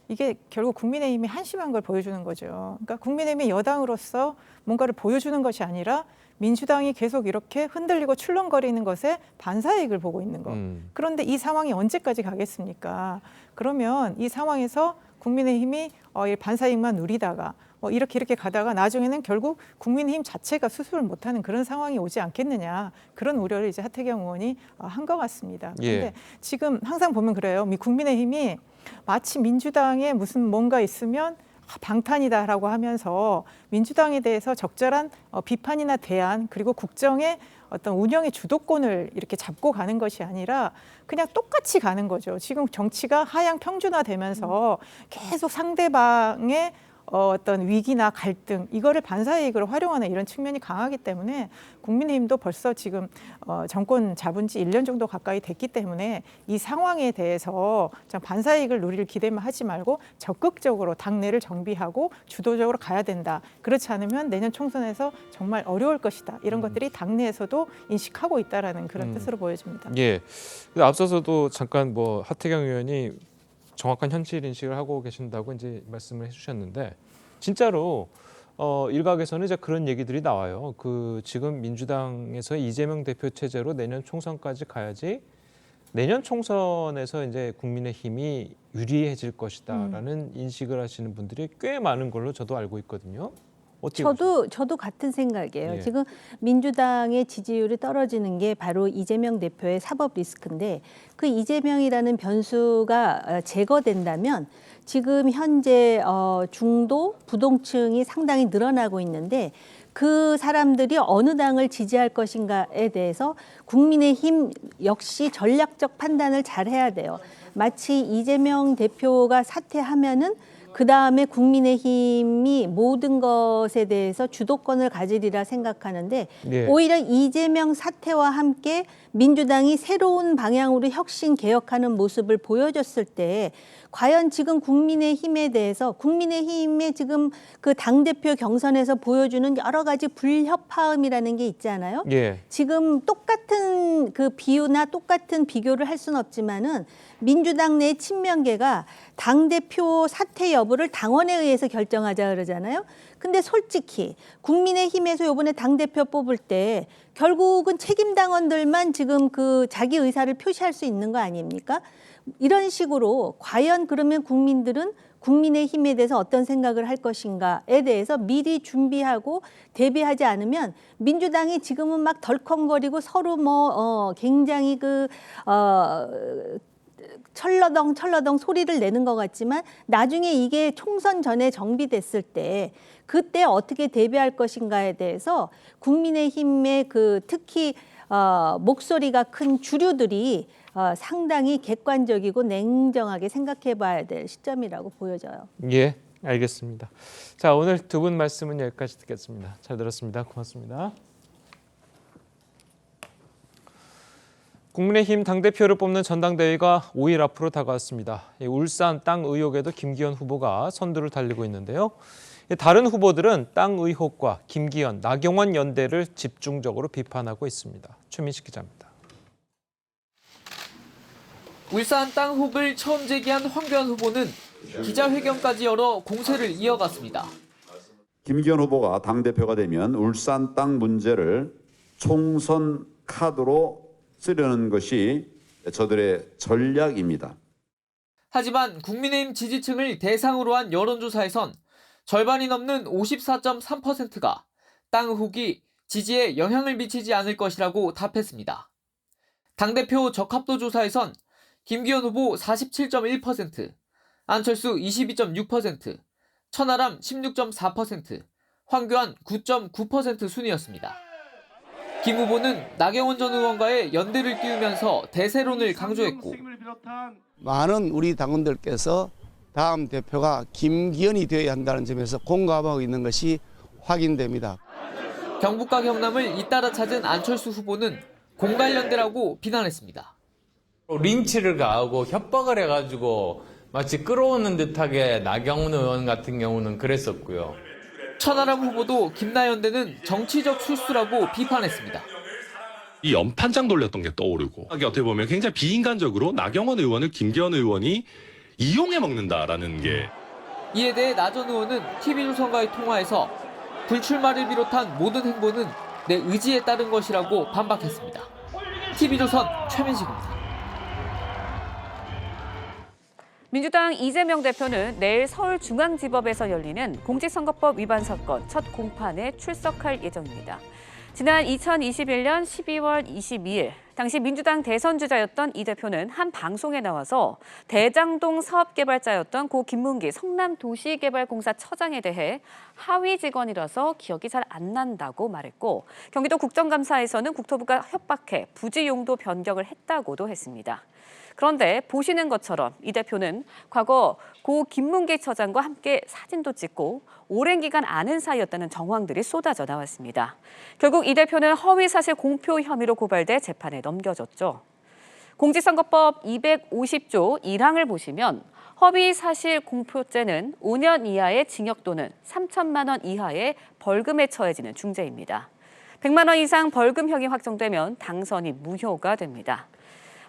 이게 결국 국민의힘이 한심한 걸 보여주는 거죠. 그러니까 국민의힘이 여당으로서 뭔가를 보여주는 것이 아니라 민주당이 계속 이렇게 흔들리고 출렁거리는 것에 반사이익을 보고 있는 거. 그런데 이 상황이 언제까지 가겠습니까? 그러면 이 상황에서 국민의힘이 반사이익만 누리다가 뭐 이렇게 가다가 나중에는 결국 국민의힘 자체가 수습을 못하는 그런 상황이 오지 않겠느냐, 그런 우려를 이제 하태경 의원이 한 것 같습니다. 그런데 예. 지금 항상 보면 그래요. 국민의힘이 마치 민주당에 무슨 뭔가 있으면 방탄이다라고 하면서 민주당에 대해서 적절한 비판이나 대안, 그리고 국정의 어떤 운영의 주도권을 이렇게 잡고 가는 것이 아니라 그냥 똑같이 가는 거죠. 지금 정치가 하향 평준화되면서 계속 상대방의 어떤 위기나 갈등, 이거를 반사이익으로 활용하는 이런 측면이 강하기 때문에 국민의힘도 벌써 지금 정권 잡은 지 1년 정도 가까이 됐기 때문에 이 상황에 대해서 반사이익을 누릴 기대만 하지 말고 적극적으로 당내를 정비하고 주도적으로 가야 된다. 그렇지 않으면 내년 총선에서 정말 어려울 것이다. 이런 것들이 당내에서도 인식하고 있다라는 그런 뜻으로 보여집니다. 예. 근데 앞서서도 잠깐 하태경 의원이 정확한 현실 인식을 하고 계신다고 이제 말씀을 해주셨는데, 진짜로 일각에서는 이제 그런 얘기들이 나와요. 지금 민주당에서 이재명 대표 체제로 내년 총선까지 가야지 내년 총선에서 이제 국민의힘이 유리해질 것이다라는 인식을 하시는 분들이 꽤 많은 걸로 저도 알고 있거든요. 어떻게 저도 같은 생각이에요. 예. 지금 민주당의 지지율이 떨어지는 게 바로 이재명 대표의 사법 리스크인데 그 이재명이라는 변수가 제거된다면 지금 현재 중도 부동층이 상당히 늘어나고 있는데 그 사람들이 어느 당을 지지할 것인가에 대해서 국민의힘 역시 전략적 판단을 잘 해야 돼요. 마치 이재명 대표가 사퇴하면은 그 다음에 국민의힘이 모든 것에 대해서 주도권을 가지리라 생각하는데 예. 오히려 이재명 사퇴와 함께 민주당이 새로운 방향으로 혁신 개혁하는 모습을 보여줬을 때 과연 지금 국민의힘에 대해서 국민의힘의 지금 그 당대표 경선에서 보여주는 여러 가지 불협화음이라는 게 있잖아요. 예. 지금 똑같은 그 비유나 똑같은 비교를 할 수는 없지만은 민주당 내 친명계가 당대표 사퇴 여부를 당원에 의해서 결정하자 그러잖아요. 근데 솔직히 국민의힘에서 이번에 당대표 뽑을 때 결국은 책임당원들만 지금 그 자기 의사를 표시할 수 있는 거 아닙니까? 이런 식으로 과연 그러면 국민들은 국민의힘에 대해서 어떤 생각을 할 것인가에 대해서 미리 준비하고 대비하지 않으면 민주당이 지금은 막 덜컹거리고 서로 굉장히 철러덩 소리를 내는 것 같지만 나중에 이게 총선 전에 정비됐을 때 그때 어떻게 대비할 것인가에 대해서 국민의힘의 특히 목소리가 큰 주류들이 상당히 객관적이고 냉정하게 생각해 봐야 될 시점이라고 보여져요. 예, 알겠습니다. 자, 오늘 두 분 말씀은 여기까지 듣겠습니다. 잘 들었습니다. 고맙습니다. 국민의힘 당대표를 뽑는 전당대회가 5일 앞으로 다가왔습니다. 울산 땅 의혹에도 김기현 후보가 선두를 달리고 있는데요. 다른 후보들은 땅 의혹과 김기현, 나경원 연대를 집중적으로 비판하고 있습니다. 최민식 기자입니다. 울산 땅 의혹을 처음 제기한 황교안 후보는 기자회견까지 열어 공세를 이어갔습니다. 김기현 후보가 당대표가 되면 울산 땅 문제를 총선 카드로 쓰려는 것이 저들의 전략입니다. 하지만 국민의힘 지지층을 대상으로 한 여론조사에선 절반이 넘는 54.3%가 땅 의혹이 지지에 영향을 미치지 않을 것이라고 답했습니다. 당대표 적합도 조사에선 김기현 후보 47.1%, 안철수 22.6%, 천하람 16.4%, 황교안 9.9% 순이었습니다. 김 후보는 나경원 전 의원과의 연대를 띄우면서 대세론을 강조했고 많은 우리 당원들께서 다음 대표가 김기현이 되어야 한다는 점에서 공감하고 있는 것이 확인됩니다. 경북과 경남을 잇따라 찾은 안철수 후보는 공갈연대라고 비난했습니다. 린치를 가하고 협박을 해가지고 마치 끌어오는 듯하게 나경원 의원 같은 경우는 그랬었고요. 천하람 후보도 김나연대는 정치적 술수라고 비판했습니다. 이 연판장 돌렸던 게 떠오르고 어떻게 보면 굉장히 비인간적으로 나경원 의원을 김기현 의원이 이용해 먹는다라는 게. 이에 대해 나 전 의원은 TV조선과의 통화에서 불출마를 비롯한 모든 행보는 내 의지에 따른 것이라고 반박했습니다. TV조선 최민식입니다. 민주당 이재명 대표는 내일 서울중앙지법에서 열리는 공직선거법 위반 사건 첫 공판에 출석할 예정입니다. 지난 2021년 12월 22일 당시 민주당 대선 주자였던 이 대표는 한 방송에 나와서 대장동 사업개발자였던 고 김문기 성남도시개발공사 처장에 대해 하위 직원이라서 기억이 잘 안 난다고 말했고 경기도 국정감사에서는 국토부가 협박해 부지 용도 변경을 했다고도 했습니다. 그런데 보시는 것처럼 이 대표는 과거 고 김문기 처장과 함께 사진도 찍고 오랜 기간 아는 사이였다는 정황들이 쏟아져 나왔습니다. 결국 이 대표는 허위사실 공표 혐의로 고발돼 재판에 넘겨졌죠. 공직선거법 250조 1항을 보시면 허위사실 공표죄는 5년 이하의 징역 또는 3천만 원 이하의 벌금에 처해지는 중죄입니다. 100만 원 이상 벌금형이 확정되면 당선이 무효가 됩니다.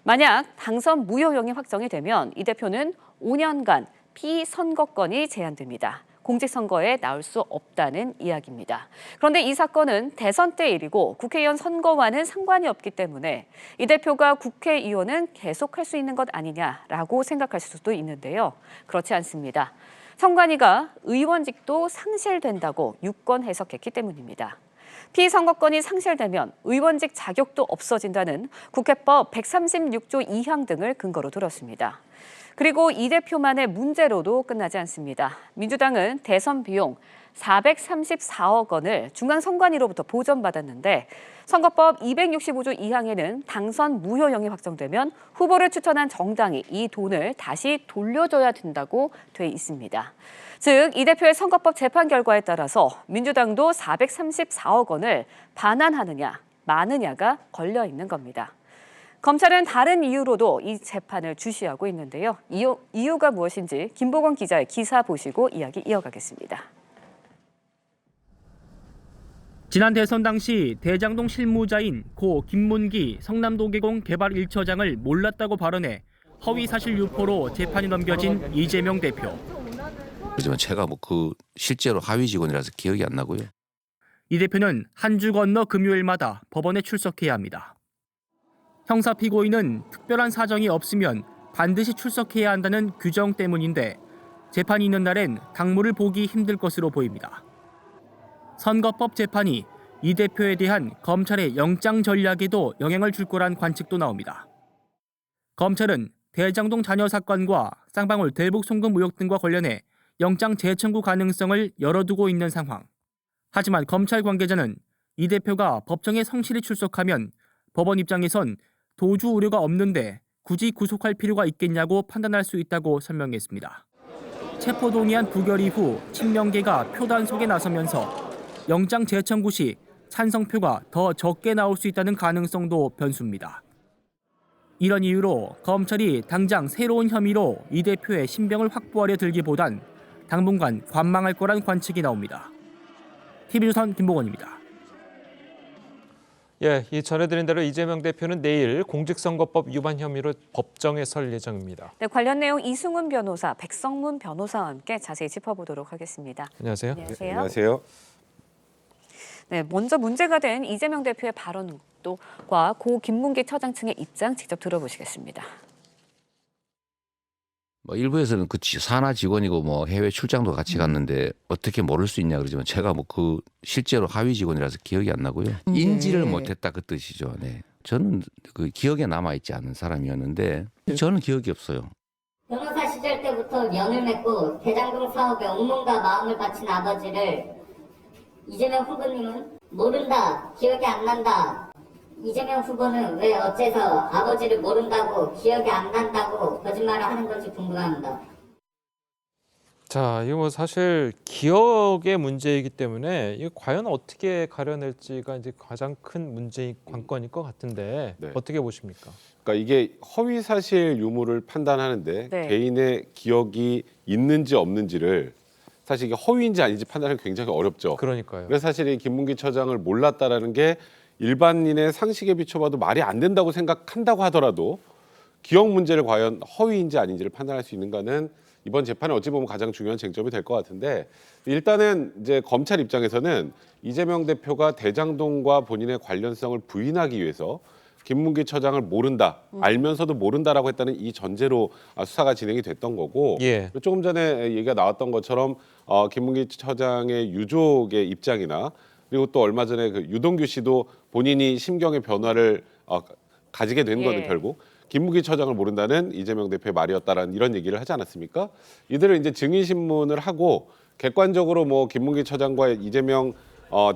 만약 당선 무효형이 확정이 되면 이 대표는 5년간 피선거권이 제한됩니다. 공직선거에 나올 수 없다는 이야기입니다. 그런데 이 사건은 대선 때 일이고 국회의원 선거와는 상관이 없기 때문에 이 대표가 국회의원은 계속할 수 있는 것 아니냐라고 생각하실 수도 있는데요. 그렇지 않습니다. 선관위가 의원직도 상실된다고 유권 해석했기 때문입니다. 피선거권이 상실되면 의원직 자격도 없어진다는 국회법 136조 2항 등을 근거로 들었습니다. 그리고 이 대표만의 문제로도 끝나지 않습니다. 민주당은 대선 비용 434억 원을 중앙선관위로부터 보전받았는데 선거법 265조 2항에는 당선 무효형이 확정되면 후보를 추천한 정당이 이 돈을 다시 돌려줘야 된다고 돼 있습니다. 즉, 이 대표의 선거법 재판 결과에 따라서 민주당도 434억 원을 반환하느냐 마느냐가 걸려 있는 겁니다. 검찰은 다른 이유로도 이 재판을 주시하고 있는데요. 이유가 무엇인지 김보건 기자의 기사 보시고 이야기 이어가겠습니다. 지난 대선 당시 대장동 실무자인 고 김문기 성남도계공 개발 1처장을 몰랐다고 발언해 허위 사실 유포로 재판이 넘겨진 이재명 대표. 하지만 제가 그 실제로 하위 직원이라서 기억이 안 나고요. 이 대표는 한 주 건너 금요일마다 법원에 출석해야 합니다. 형사 피고인은 특별한 사정이 없으면 반드시 출석해야 한다는 규정 때문인데 재판이 있는 날엔 당무를 보기 힘들 것으로 보입니다. 선거법 재판이 이 대표에 대한 검찰의 영장 전략에도 영향을 줄 거란 관측도 나옵니다. 검찰은 대장동 잔여 사건과 쌍방울 대북 송금 의혹 등과 관련해 영장 재청구 가능성을 열어두고 있는 상황. 하지만 검찰 관계자는 이 대표가 법정에 성실히 출석하면 법원 입장에선 도주 우려가 없는데 굳이 구속할 필요가 있겠냐고 판단할 수 있다고 설명했습니다. 체포동의안 부결 이후 친명계가 표단속에 나서면서 영장 재청구 시 찬성표가 더 적게 나올 수 있다는 가능성도 변수입니다. 이런 이유로 검찰이 당장 새로운 혐의로 이 대표의 신병을 확보하려 들기보단 당분간 관망할 거란 관측이 나옵니다. TV조선 김보건입니다. 이 전해드린 대로 이재명 대표는 내일 공직선거법 위반 혐의로 법정에 설 예정입니다. 네, 관련 내용 이승훈 변호사, 백성문 변호사와 함께 자세히 짚어보도록 하겠습니다. 안녕하세요. 안녕하세요. 안녕하세요. 네, 먼저 문제가 된 이재명 대표의 발언과 고 김문기 처장 측의 입장 직접 들어보시겠습니다. 일부에서는 산하 직원이고 해외 출장도 같이 갔는데 어떻게 모를 수 있냐 그러지만 제가 실제로 하위 직원이라서 기억이 안 나고요. 인지를 못했다 그 뜻이죠. 네. 저는 기억에 남아 있지 않은 사람이었는데 저는 기억이 없어요. 변호사 시절 때부터 연을 맺고 대장동 사업에 온몸과 마음을 바친 아버지를 이재명 후보님은 모른다, 기억이 안 난다. 이재명 후보는 왜 어째서 아버지를 모른다고 기억이 안 난다고 거짓말을 하는 건지 궁금합니다. 자, 이거 사실 기억의 문제이기 때문에 이거 과연 어떻게 가려낼지가 이제 가장 큰 문제인 관건일 것 같은데 어떻게 보십니까? 그러니까 이게 허위 사실 유무를 판단하는데 네. 개인의 기억이 있는지 없는지를 사실 이게 허위인지 아닌지 판단하기 굉장히 어렵죠. 그러니까요. 그래서 사실 이 김문기 처장을 몰랐다라는 게 일반인의 상식에 비춰봐도 말이 안 된다고 생각한다고 하더라도 기억 문제를 과연 허위인지 아닌지를 판단할 수 있는가는 이번 재판에 어찌 보면 가장 중요한 쟁점이 될 것 같은데 일단은 이제 검찰 입장에서는 이재명 대표가 대장동과 본인의 관련성을 부인하기 위해서 김문기 처장을 모른다, 알면서도 모른다라고 했다는 이 전제로 수사가 진행이 됐던 거고 조금 전에 얘기가 나왔던 것처럼 김문기 처장의 유족의 입장이나 그리고 또 얼마 전에 유동규 씨도 본인이 심경의 변화를 가지게 된 거는 결국 김문기 처장을 모른다는 이재명 대표의 말이었다라는 이런 얘기를 하지 않았습니까? 이들을 이제 증인 신문을 하고 객관적으로 김문기 처장과 이재명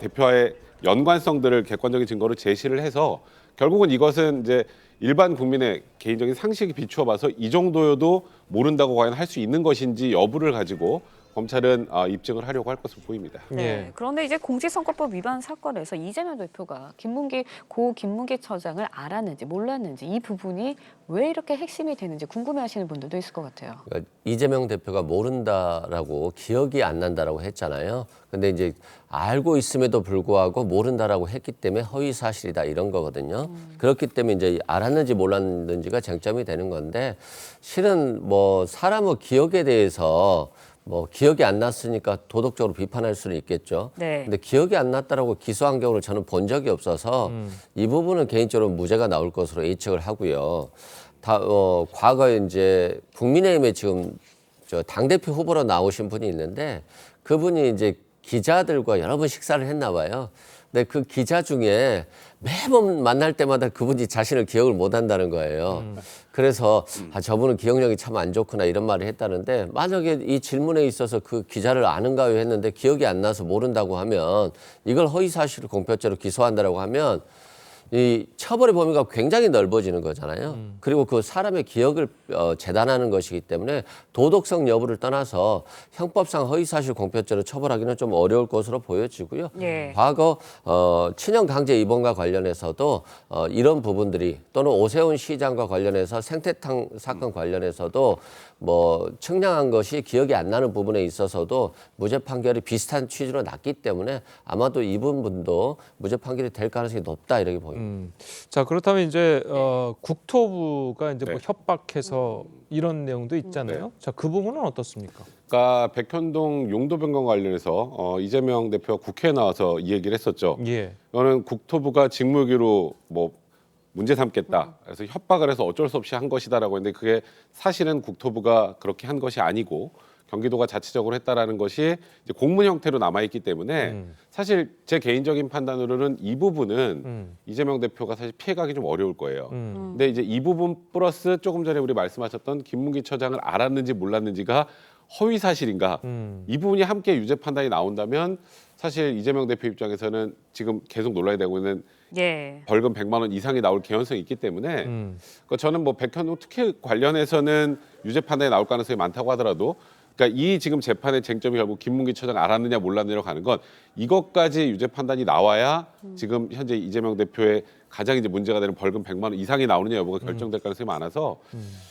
대표의 연관성들을 객관적인 증거로 제시를 해서 결국은 이것은 이제 일반 국민의 개인적인 상식에 비추어 봐서 이 정도여도 모른다고 과연 할 수 있는 것인지 여부를 가지고 검찰은 입증을 하려고 할 것으로 보입니다. 네. 그런데 이제 공직선거법 위반 사건에서 이재명 대표가 고 김문기 처장을 알았는지 몰랐는지 이 부분이 왜 이렇게 핵심이 되는지 궁금해하시는 분들도 있을 것 같아요. 그러니까 이재명 대표가 모른다라고 기억이 안 난다라고 했잖아요. 근데 이제 알고 있음에도 불구하고 모른다라고 했기 때문에 허위 사실이다 이런 거거든요. 그렇기 때문에 이제 알았는지 몰랐는지가 쟁점이 되는 건데 실은 사람의 기억에 대해서 뭐 기억이 안 났으니까 도덕적으로 비판할 수는 있겠죠. 네. 근데 기억이 안 났다라고 기소한 경우를 저는 본 적이 없어서 이 부분은 개인적으로 무죄가 나올 것으로 예측을 하고요. 과거에 이제 국민의힘에 지금 저 당대표 후보로 나오신 분이 있는데 그분이 이제 기자들과 여러 번 식사를 했나 봐요. 근데 그 기자 중에 매번 만날 때마다 그분이 자신을 기억을 못 한다는 거예요. 그래서 저분은 기억력이 참 안 좋구나 이런 말을 했다는데 만약에 이 질문에 있어서 그 기자를 아는가요 했는데 기억이 안 나서 모른다고 하면 이걸 허위사실 공표죄로 기소한다라고 하면 이 처벌의 범위가 굉장히 넓어지는 거잖아요. 그리고 그 사람의 기억을 재단하는 것이기 때문에 도덕성 여부를 떠나서 형법상 허위사실 공표죄로 처벌하기는 좀 어려울 것으로 보여지고요. 예. 과거 친형 강제 입원과 관련해서도 이런 부분들이 또는 오세훈 시장과 관련해서 생태탕 사건 관련해서도 뭐 측량한 것이 기억이 안 나는 부분에 있어서도 무죄 판결이 비슷한 취지로 났기 때문에 아마도 이 부분도 무죄 판결이 될 가능성이 높다 이렇게 보입니다. 자, 그렇다면 이제 국토부가 이제 뭐 협박해서 이런 내용도 있잖아요. 자, 그 부분은 어떻습니까? 그러니까 백현동 용도 변경 관련해서 이재명 대표가 국회에 나와서 이 얘기를 했었죠. 예. 이거는 국토부가 직무유기로 뭐 문제 삼겠다. 그래서 협박을 해서 어쩔 수 없이 한 것이다라고 했는데 그게 사실은 국토부가 그렇게 한 것이 아니고 경기도가 자체적으로 했다라는 것이 이제 공문 형태로 남아있기 때문에 사실 제 개인적인 판단으로는 이 부분은 이재명 대표가 사실 피해가기 좀 어려울 거예요. 근데 이제 이 부분 플러스 조금 전에 우리 말씀하셨던 김문기 처장을 알았는지 몰랐는지가 허위 사실인가 이 부분이 함께 유죄 판단이 나온다면 사실 이재명 대표 입장에서는 지금 계속 논란이 되고 있는 예. 벌금 100만 원 이상이 나올 개연성이 있기 때문에 그러니까 저는 뭐 백현동 특혜 관련해서는 유죄 판단이 나올 가능성이 많다고 하더라도 그러니까 이 지금 재판의 쟁점이 결국 김문기 처장 알았느냐 몰랐느냐로 가는 건 이것까지 유죄 판단이 나와야 지금 현재 이재명 대표의 가장 이제 문제가 되는 벌금 100만 원 이상이 나오느냐 여부가 결정될 가능성이 많아서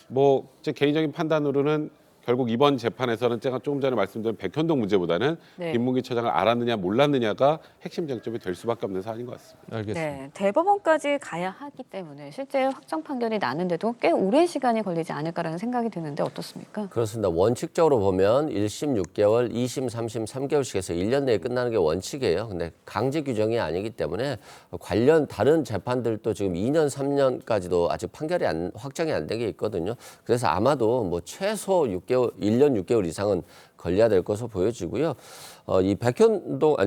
뭐 제 개인적인 판단으로는 결국 이번 재판에서는 제가 조금 전에 말씀드린 백현동 문제보다는 네. 김문기 처장을 알았느냐 몰랐느냐가 핵심 쟁점이 될 수밖에 없는 사안인 것 같습니다. 알겠습니다. 네, 대법원까지 가야 하기 때문에 실제 확정 판결이 나는데도 꽤 오랜 시간이 걸리지 않을까라는 생각이 드는데 어떻습니까? 그렇습니다. 원칙적으로 보면 1심 6개월, 2심, 3심 3개월씩 해서 1년 내에 끝나는 게 원칙이에요. 근데 강제 규정이 아니기 때문에 관련 다른 재판들도 지금 2년, 3년까지도 아직 판결이 확정이 안 된 게 있거든요. 그래서 아마도 뭐 최소 6개월, 1년 6개월 이상은 걸려야 될 것으로 보여지고요. 이 백현동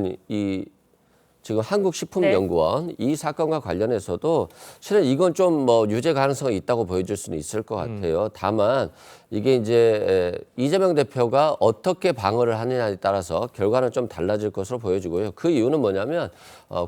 지금 한국식품연구원 이 사건과 관련해서도 실은 이건 좀 뭐 유죄 가능성이 있다고 보여줄 수는 있을 것 같아요. 다만 이게 이제 이재명 대표가 어떻게 방어를 하느냐에 따라서 결과는 좀 달라질 것으로 보여지고요. 그 이유는 뭐냐면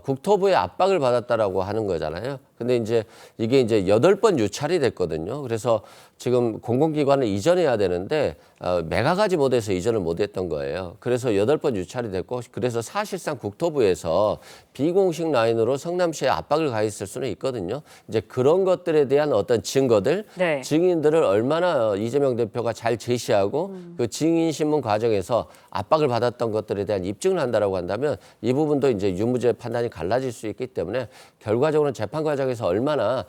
국토부의 압박을 받았다라고 하는 거잖아요. 근데 이제 이게 이제 8번 유찰이 됐거든요. 그래서 지금 공공기관을 이전해야 되는데 매가가지 못해서 이전을 못했던 거예요. 그래서 8번 유찰이 됐고 그래서 사실상 국토부에서 비공식 라인으로 성남시에 압박을 가했을 수는 있거든요. 이제 그런 것들에 대한 어떤 증거들, 네. 증인들을 얼마나 이재명 대표가 잘 제시하고 그 증인 신문 과정에서 압박을 받았던 것들에 대한 입증을 한다라고 한다면 이 부분도 이제 유무죄 판단이 갈라질 수 있기 때문에 결과적으로는 재판 과정에서 얼마나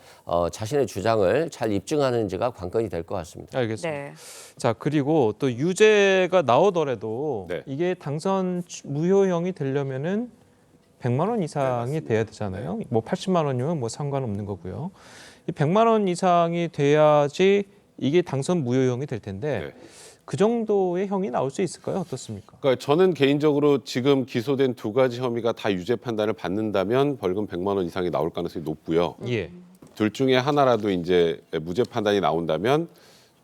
자신의 주장을 잘 입증하는지가 관건이 될 것 같습니다. 알겠습니다. 네. 자, 그리고 또 유죄가 나오더라도 네. 이게 당선 무효형이 되려면은 100만 원 이상이 돼야 되잖아요. 뭐 80만 원이면 뭐 상관없는 거고요. 이 100만 원 이상이 돼야지 이게 당선 무효형이 될 텐데 그 정도의 형이 나올 수 있을까요? 어떻습니까? 그러니까 저는 개인적으로 지금 기소된 2가지 혐의가 다 유죄 판단을 받는다면 벌금 100만 원 이상이 나올 가능성이 높고요. 예. 둘 중에 하나라도 이제 무죄 판단이 나온다면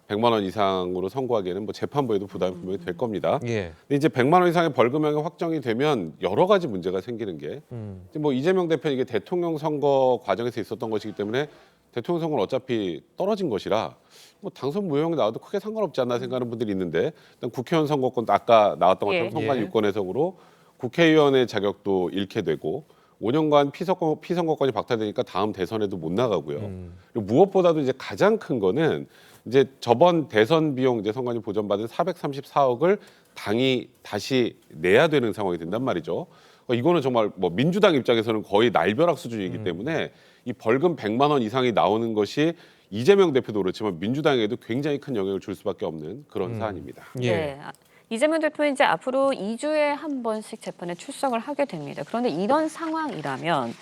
100만 원 이상으로 선고하기에는 뭐 재판부에도 부담이 분명히 될 겁니다. 예. 근데 이제 100만 원 이상의 벌금형이 확정이 되면 여러 가지 문제가 생기는 게 뭐 이재명 대표는 이게 대통령 선거 과정에서 있었던 것이기 때문에 대통령 선거는 어차피 떨어진 것이라 뭐 당선 무효형이 나와도 크게 상관없지 않나 생각하는 분들이 있는데 일단 국회의원 선거권도 아까 나왔던 것처럼 선관 유권 해석으로 국회의원의 자격도 잃게 되고 5년간 피선거권이 박탈되니까 다음 대선에도 못 나가고요. 그리고 무엇보다도 이제 가장 큰 거는 이제 저번 대선 비용 이제 선관위 보전받은 434억을 당이 다시 내야 되는 상황이 된단 말이죠. 이거는 정말 뭐 민주당 입장에서는 거의 날벼락 수준이기 때문에 이 벌금 100만 원 이상이 나오는 것이 이재명 대표도 그렇지만 민주당에도 굉장히 큰 영향을 줄 수밖에 없는 그런 사안입니다. 예. 네. 이재명 대표는 이제 앞으로 2주에 한 번씩 재판에 출석을 하게 됩니다. 그런데 이런 상황이라면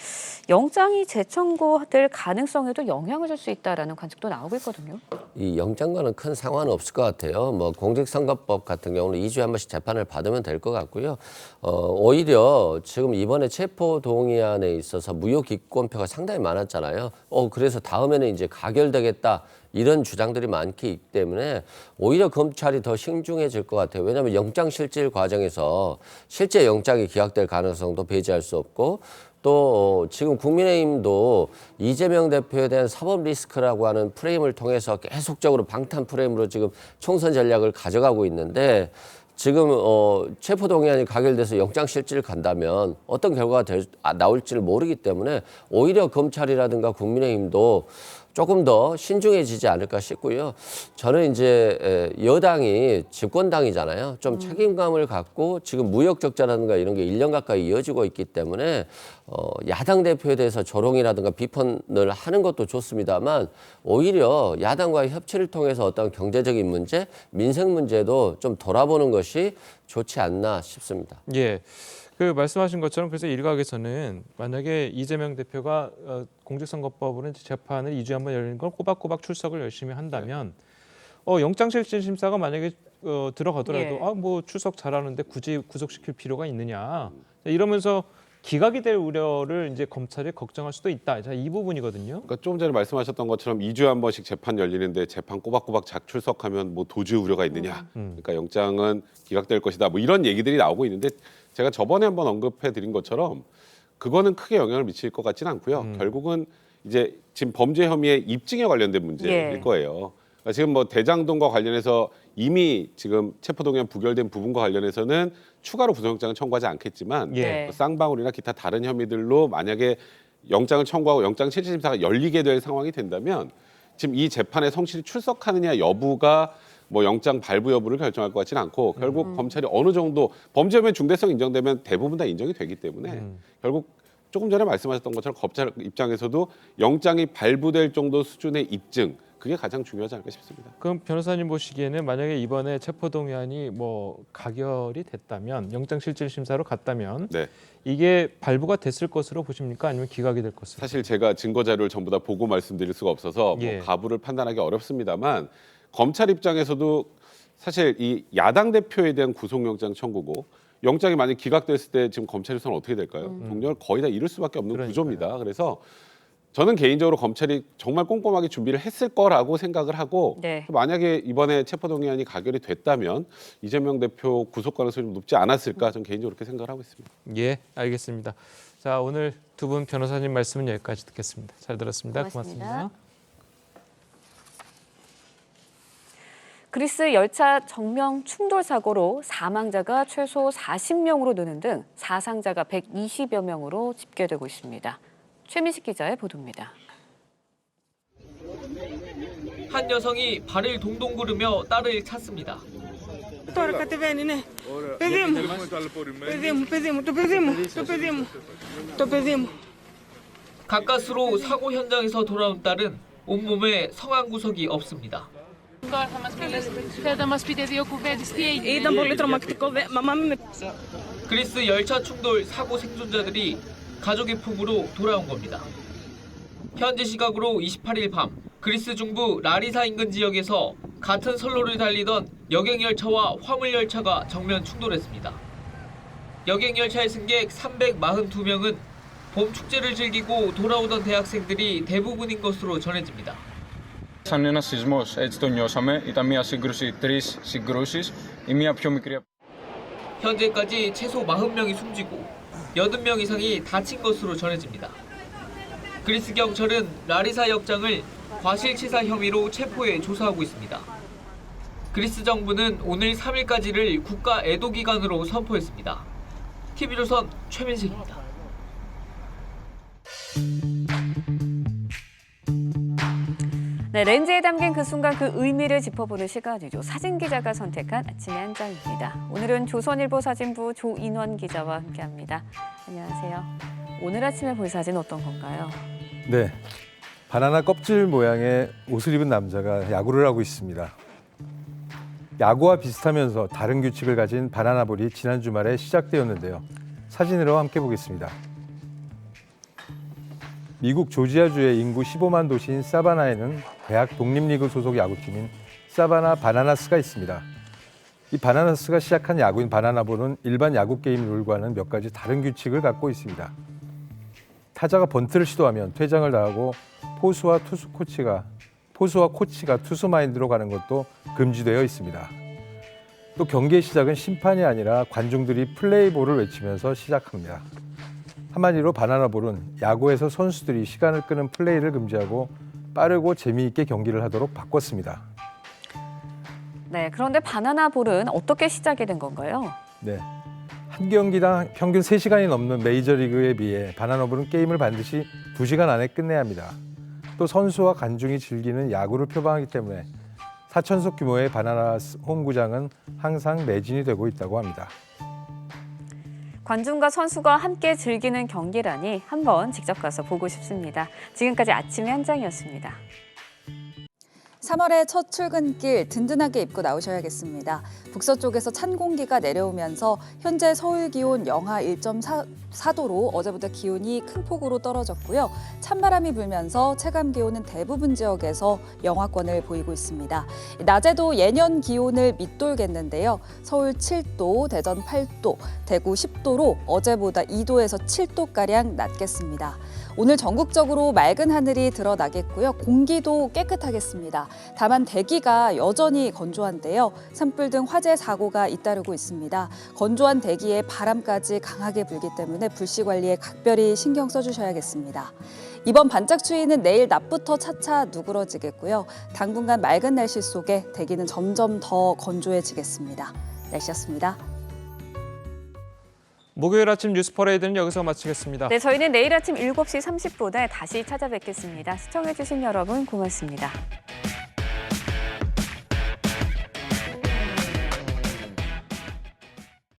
영장이 재청구될 가능성에도 영향을 줄 수 있다라는 관측도 나오고 있거든요. 이 영장과는 큰 상관은 없을 것 같아요. 뭐 공직선거법 같은 경우는 2주에 한 번씩 재판을 받으면 될 것 같고요. 오히려 지금 이번에 체포동의안에 있어서 무효기권표가 상당히 많았잖아요. 그래서 다음에는 이제 가결되겠다. 이런 주장들이 많기 때문에 오히려 검찰이 더 신중해질 것 같아요. 왜냐하면 영장실질 과정에서 실제 영장이 기각될 가능성도 배제할 수 없고 또 지금 국민의힘도 이재명 대표에 대한 사법 리스크라고 하는 프레임을 통해서 계속적으로 방탄 프레임으로 지금 총선 전략을 가져가고 있는데 지금 체포동의안이 가결돼서 영장실질 간다면 어떤 결과가 나올지를 모르기 때문에 오히려 검찰이라든가 국민의힘도 조금 더 신중해지지 않을까 싶고요. 저는 이제 여당이 집권당이잖아요. 좀 책임감을 갖고 지금 무역 적자라든가 이런 게 1년 가까이 이어지고 있기 때문에 야당 대표에 대해서 조롱이라든가 비판을 하는 것도 좋습니다만 오히려 야당과의 협치를 통해서 어떤 경제적인 문제, 민생 문제도 좀 돌아보는 것이 좋지 않나 싶습니다. 예. 그 말씀하신 것처럼 그래서 일각에서는 만약에 이재명 대표가 공직선거법으로 재판을 2주에 한 번 열리는 걸 꼬박꼬박 출석을 열심히 한다면 영장실질심사가 만약에 들어가더라도 뭐 출석 잘하는데 굳이 구속시킬 필요가 있느냐 이러면서 기각이 될 우려를 이제 검찰이 걱정할 수도 있다. 자, 이 부분이거든요. 그러니까 조금 전에 말씀하셨던 것처럼 2주에 한 번씩 재판 열리는데 재판 꼬박꼬박 출석하면 뭐 도주 우려가 있느냐. 그러니까 영장은 기각될 것이다. 뭐 이런 얘기들이 나오고 있는데 제가 저번에 한번 언급해 드린 것처럼 그거는 크게 영향을 미칠 것 같지는 않고요. 결국은 이제 지금 범죄 혐의의 입증에 관련된 문제일 거예요. 그러니까 지금 뭐 대장동과 관련해서 이미 지금 체포동의안 부결된 부분과 관련해서는 추가로 구속영장을 청구하지 않겠지만 뭐 쌍방울이나 기타 다른 혐의들로 만약에 영장을 청구하고 영장실질심사가 열리게 될 상황이 된다면 지금 이 재판에 성실히 출석하느냐 여부가 뭐 영장 발부 여부를 결정할 것 같지는 않고 결국 검찰이 어느 정도 범죄 혐의 중대성 인정되면 대부분 다 인정이 되기 때문에 결국 조금 전에 말씀하셨던 것처럼 검찰 입장에서도 영장이 발부될 정도 수준의 입증 그게 가장 중요하지 않을까 싶습니다. 그럼 변호사님 보시기에는 만약에 이번에 체포동의안이 뭐 가결이 됐다면 영장실질심사로 갔다면 이게 발부가 됐을 것으로 보십니까? 아니면 기각이 될 것으로? 사실 제가 증거 자료를 전부 다 보고 말씀드릴 수가 없어서 뭐 가부를 판단하기 어렵습니다만 검찰 입장에서도 사실 이 야당 대표에 대한 구속영장 청구고 영장이 만약 기각됐을 때 지금 검찰 수사는 어떻게 될까요? 동력을 거의 다 잃을 수밖에 없는 구조입니다. 그래서 저는 개인적으로 검찰이 정말 꼼꼼하게 준비를 했을 거라고 생각을 하고 만약에 이번에 체포동의안이 가결이 됐다면 이재명 대표 구속 가능성이 좀 높지 않았을까 저는 개인적으로 그렇게 생각을 하고 있습니다. 예, 알겠습니다. 자, 오늘 두 분 변호사님 말씀은 여기까지 듣겠습니다. 잘 들었습니다. 고맙습니다. 그리스 열차 정명 충돌 사고로 사망자가 최소 40명으로 느는 등 사상자가 120여 명으로 집계되고 있습니다. 최민식 기자의 보도입니다. 한 여성이 발을 동동 구르며 딸을 찾습니다. 가까스로 사고 현장에서 돌아온 딸은 온몸에 성한 구석이 없습니다. 그리스 열차 충돌 사고 생존자들이 가족의 품으로 돌아온 겁니다. 현지 시각으로 28일 밤 그리스 중부 라리사 인근 지역에서 같은 선로를 달리던 여객열차와 화물열차가 정면 충돌했습니다. 여객열차의 승객 342명은 봄 축제를 즐기고 돌아오던 대학생들이 대부분인 것으로 전해집니다. Σαν ένα σεισμός, έτσι το νιώσαμε. Ήταν μια σύγκρουση, 3 συγκρούσεις, η μία πιο μικρή. 현재까지 최소 40명이 숨지고 80명 이상이 다친 것으로 전해집니다. 그리스 경찰은 라리사 역장을 과실치사 혐의로 체포해 조사하고 있습니다. 그리스 정부는 오늘 3일까지를 국가 애도 기간으로 선포했습니다. TV조선 최민식입니다. 네, 렌즈에 담긴 그 순간 그 의미를 짚어보는 시간이죠. 사진 기자가 선택한 아침의 한 장입니다. 오늘은 조선일보 사진부 조인원 기자와 함께합니다. 안녕하세요. 오늘 아침에 볼 사진 어떤 건가요? 네, 바나나 껍질 모양의 옷을 입은 남자가 야구를 하고 있습니다. 야구와 비슷하면서 다른 규칙을 가진 바나나볼이 지난 주말에 시작되었는데요. 사진으로 함께 보겠습니다. 미국 조지아주의 인구 15만 도시인 사바나에는 대학 독립리그 소속 야구팀인 사바나 바나나스가 있습니다. 이 바나나스가 시작한 야구인 바나나볼은 일반 야구 게임 룰과는 몇 가지 다른 규칙을 갖고 있습니다. 타자가 번트를 시도하면 퇴장을 당하고 포수와 코치가 투수 마인드로 가는 것도 금지되어 있습니다. 또 경기의 시작은 심판이 아니라 관중들이 플레이볼을 외치면서 시작합니다. 한마디로 바나나볼은 야구에서 선수들이 시간을 끄는 플레이를 금지하고 빠르고 재미있게 경기를 하도록 바꿨습니다. 네, 그런데 바나나볼은 어떻게 시작이 된 건가요? 네, 한 경기당 평균 3시간이 넘는 메이저리그에 비해 바나나볼은 게임을 반드시 2시간 안에 끝내야 합니다. 또 선수와 관중이 즐기는 야구를 표방하기 때문에 4,000석 규모의 바나나 홈구장은 항상 매진이 되고 있다고 합니다. 관중과 선수가 함께 즐기는 경기라니 한번 직접 가서 보고 싶습니다. 지금까지 아침 현장이었습니다. 3월의 첫 출근길 든든하게 입고 나오셔야겠습니다. 북서쪽에서 찬 공기가 내려오면서 현재 서울 기온 영하 1.4도로 어제보다 기온이 큰 폭으로 떨어졌고요. 찬바람이 불면서 체감 기온은 대부분 지역에서 영하권을 보이고 있습니다. 낮에도 예년 기온을 밑돌겠는데요. 서울 7도, 대전 8도, 대구 10도로 어제보다 2도에서 7도가량 낮겠습니다. 오늘 전국적으로 맑은 하늘이 드러나겠고요. 공기도 깨끗하겠습니다. 다만 대기가 여전히 건조한데요. 산불 등 화재 사고가 잇따르고 있습니다. 건조한 대기에 바람까지 강하게 불기 때문에 불씨 관리에 각별히 신경 써주셔야겠습니다. 이번 반짝 추위는 내일 낮부터 차차 누그러지겠고요. 당분간 맑은 날씨 속에 대기는 점점 더 건조해지겠습니다. 날씨였습니다. 목요일 아침 뉴스 퍼레이드는 여기서 마치겠습니다. 네, 저희는 내일 아침 7시 30분에 다시 찾아뵙겠습니다. 시청해주신 여러분 고맙습니다.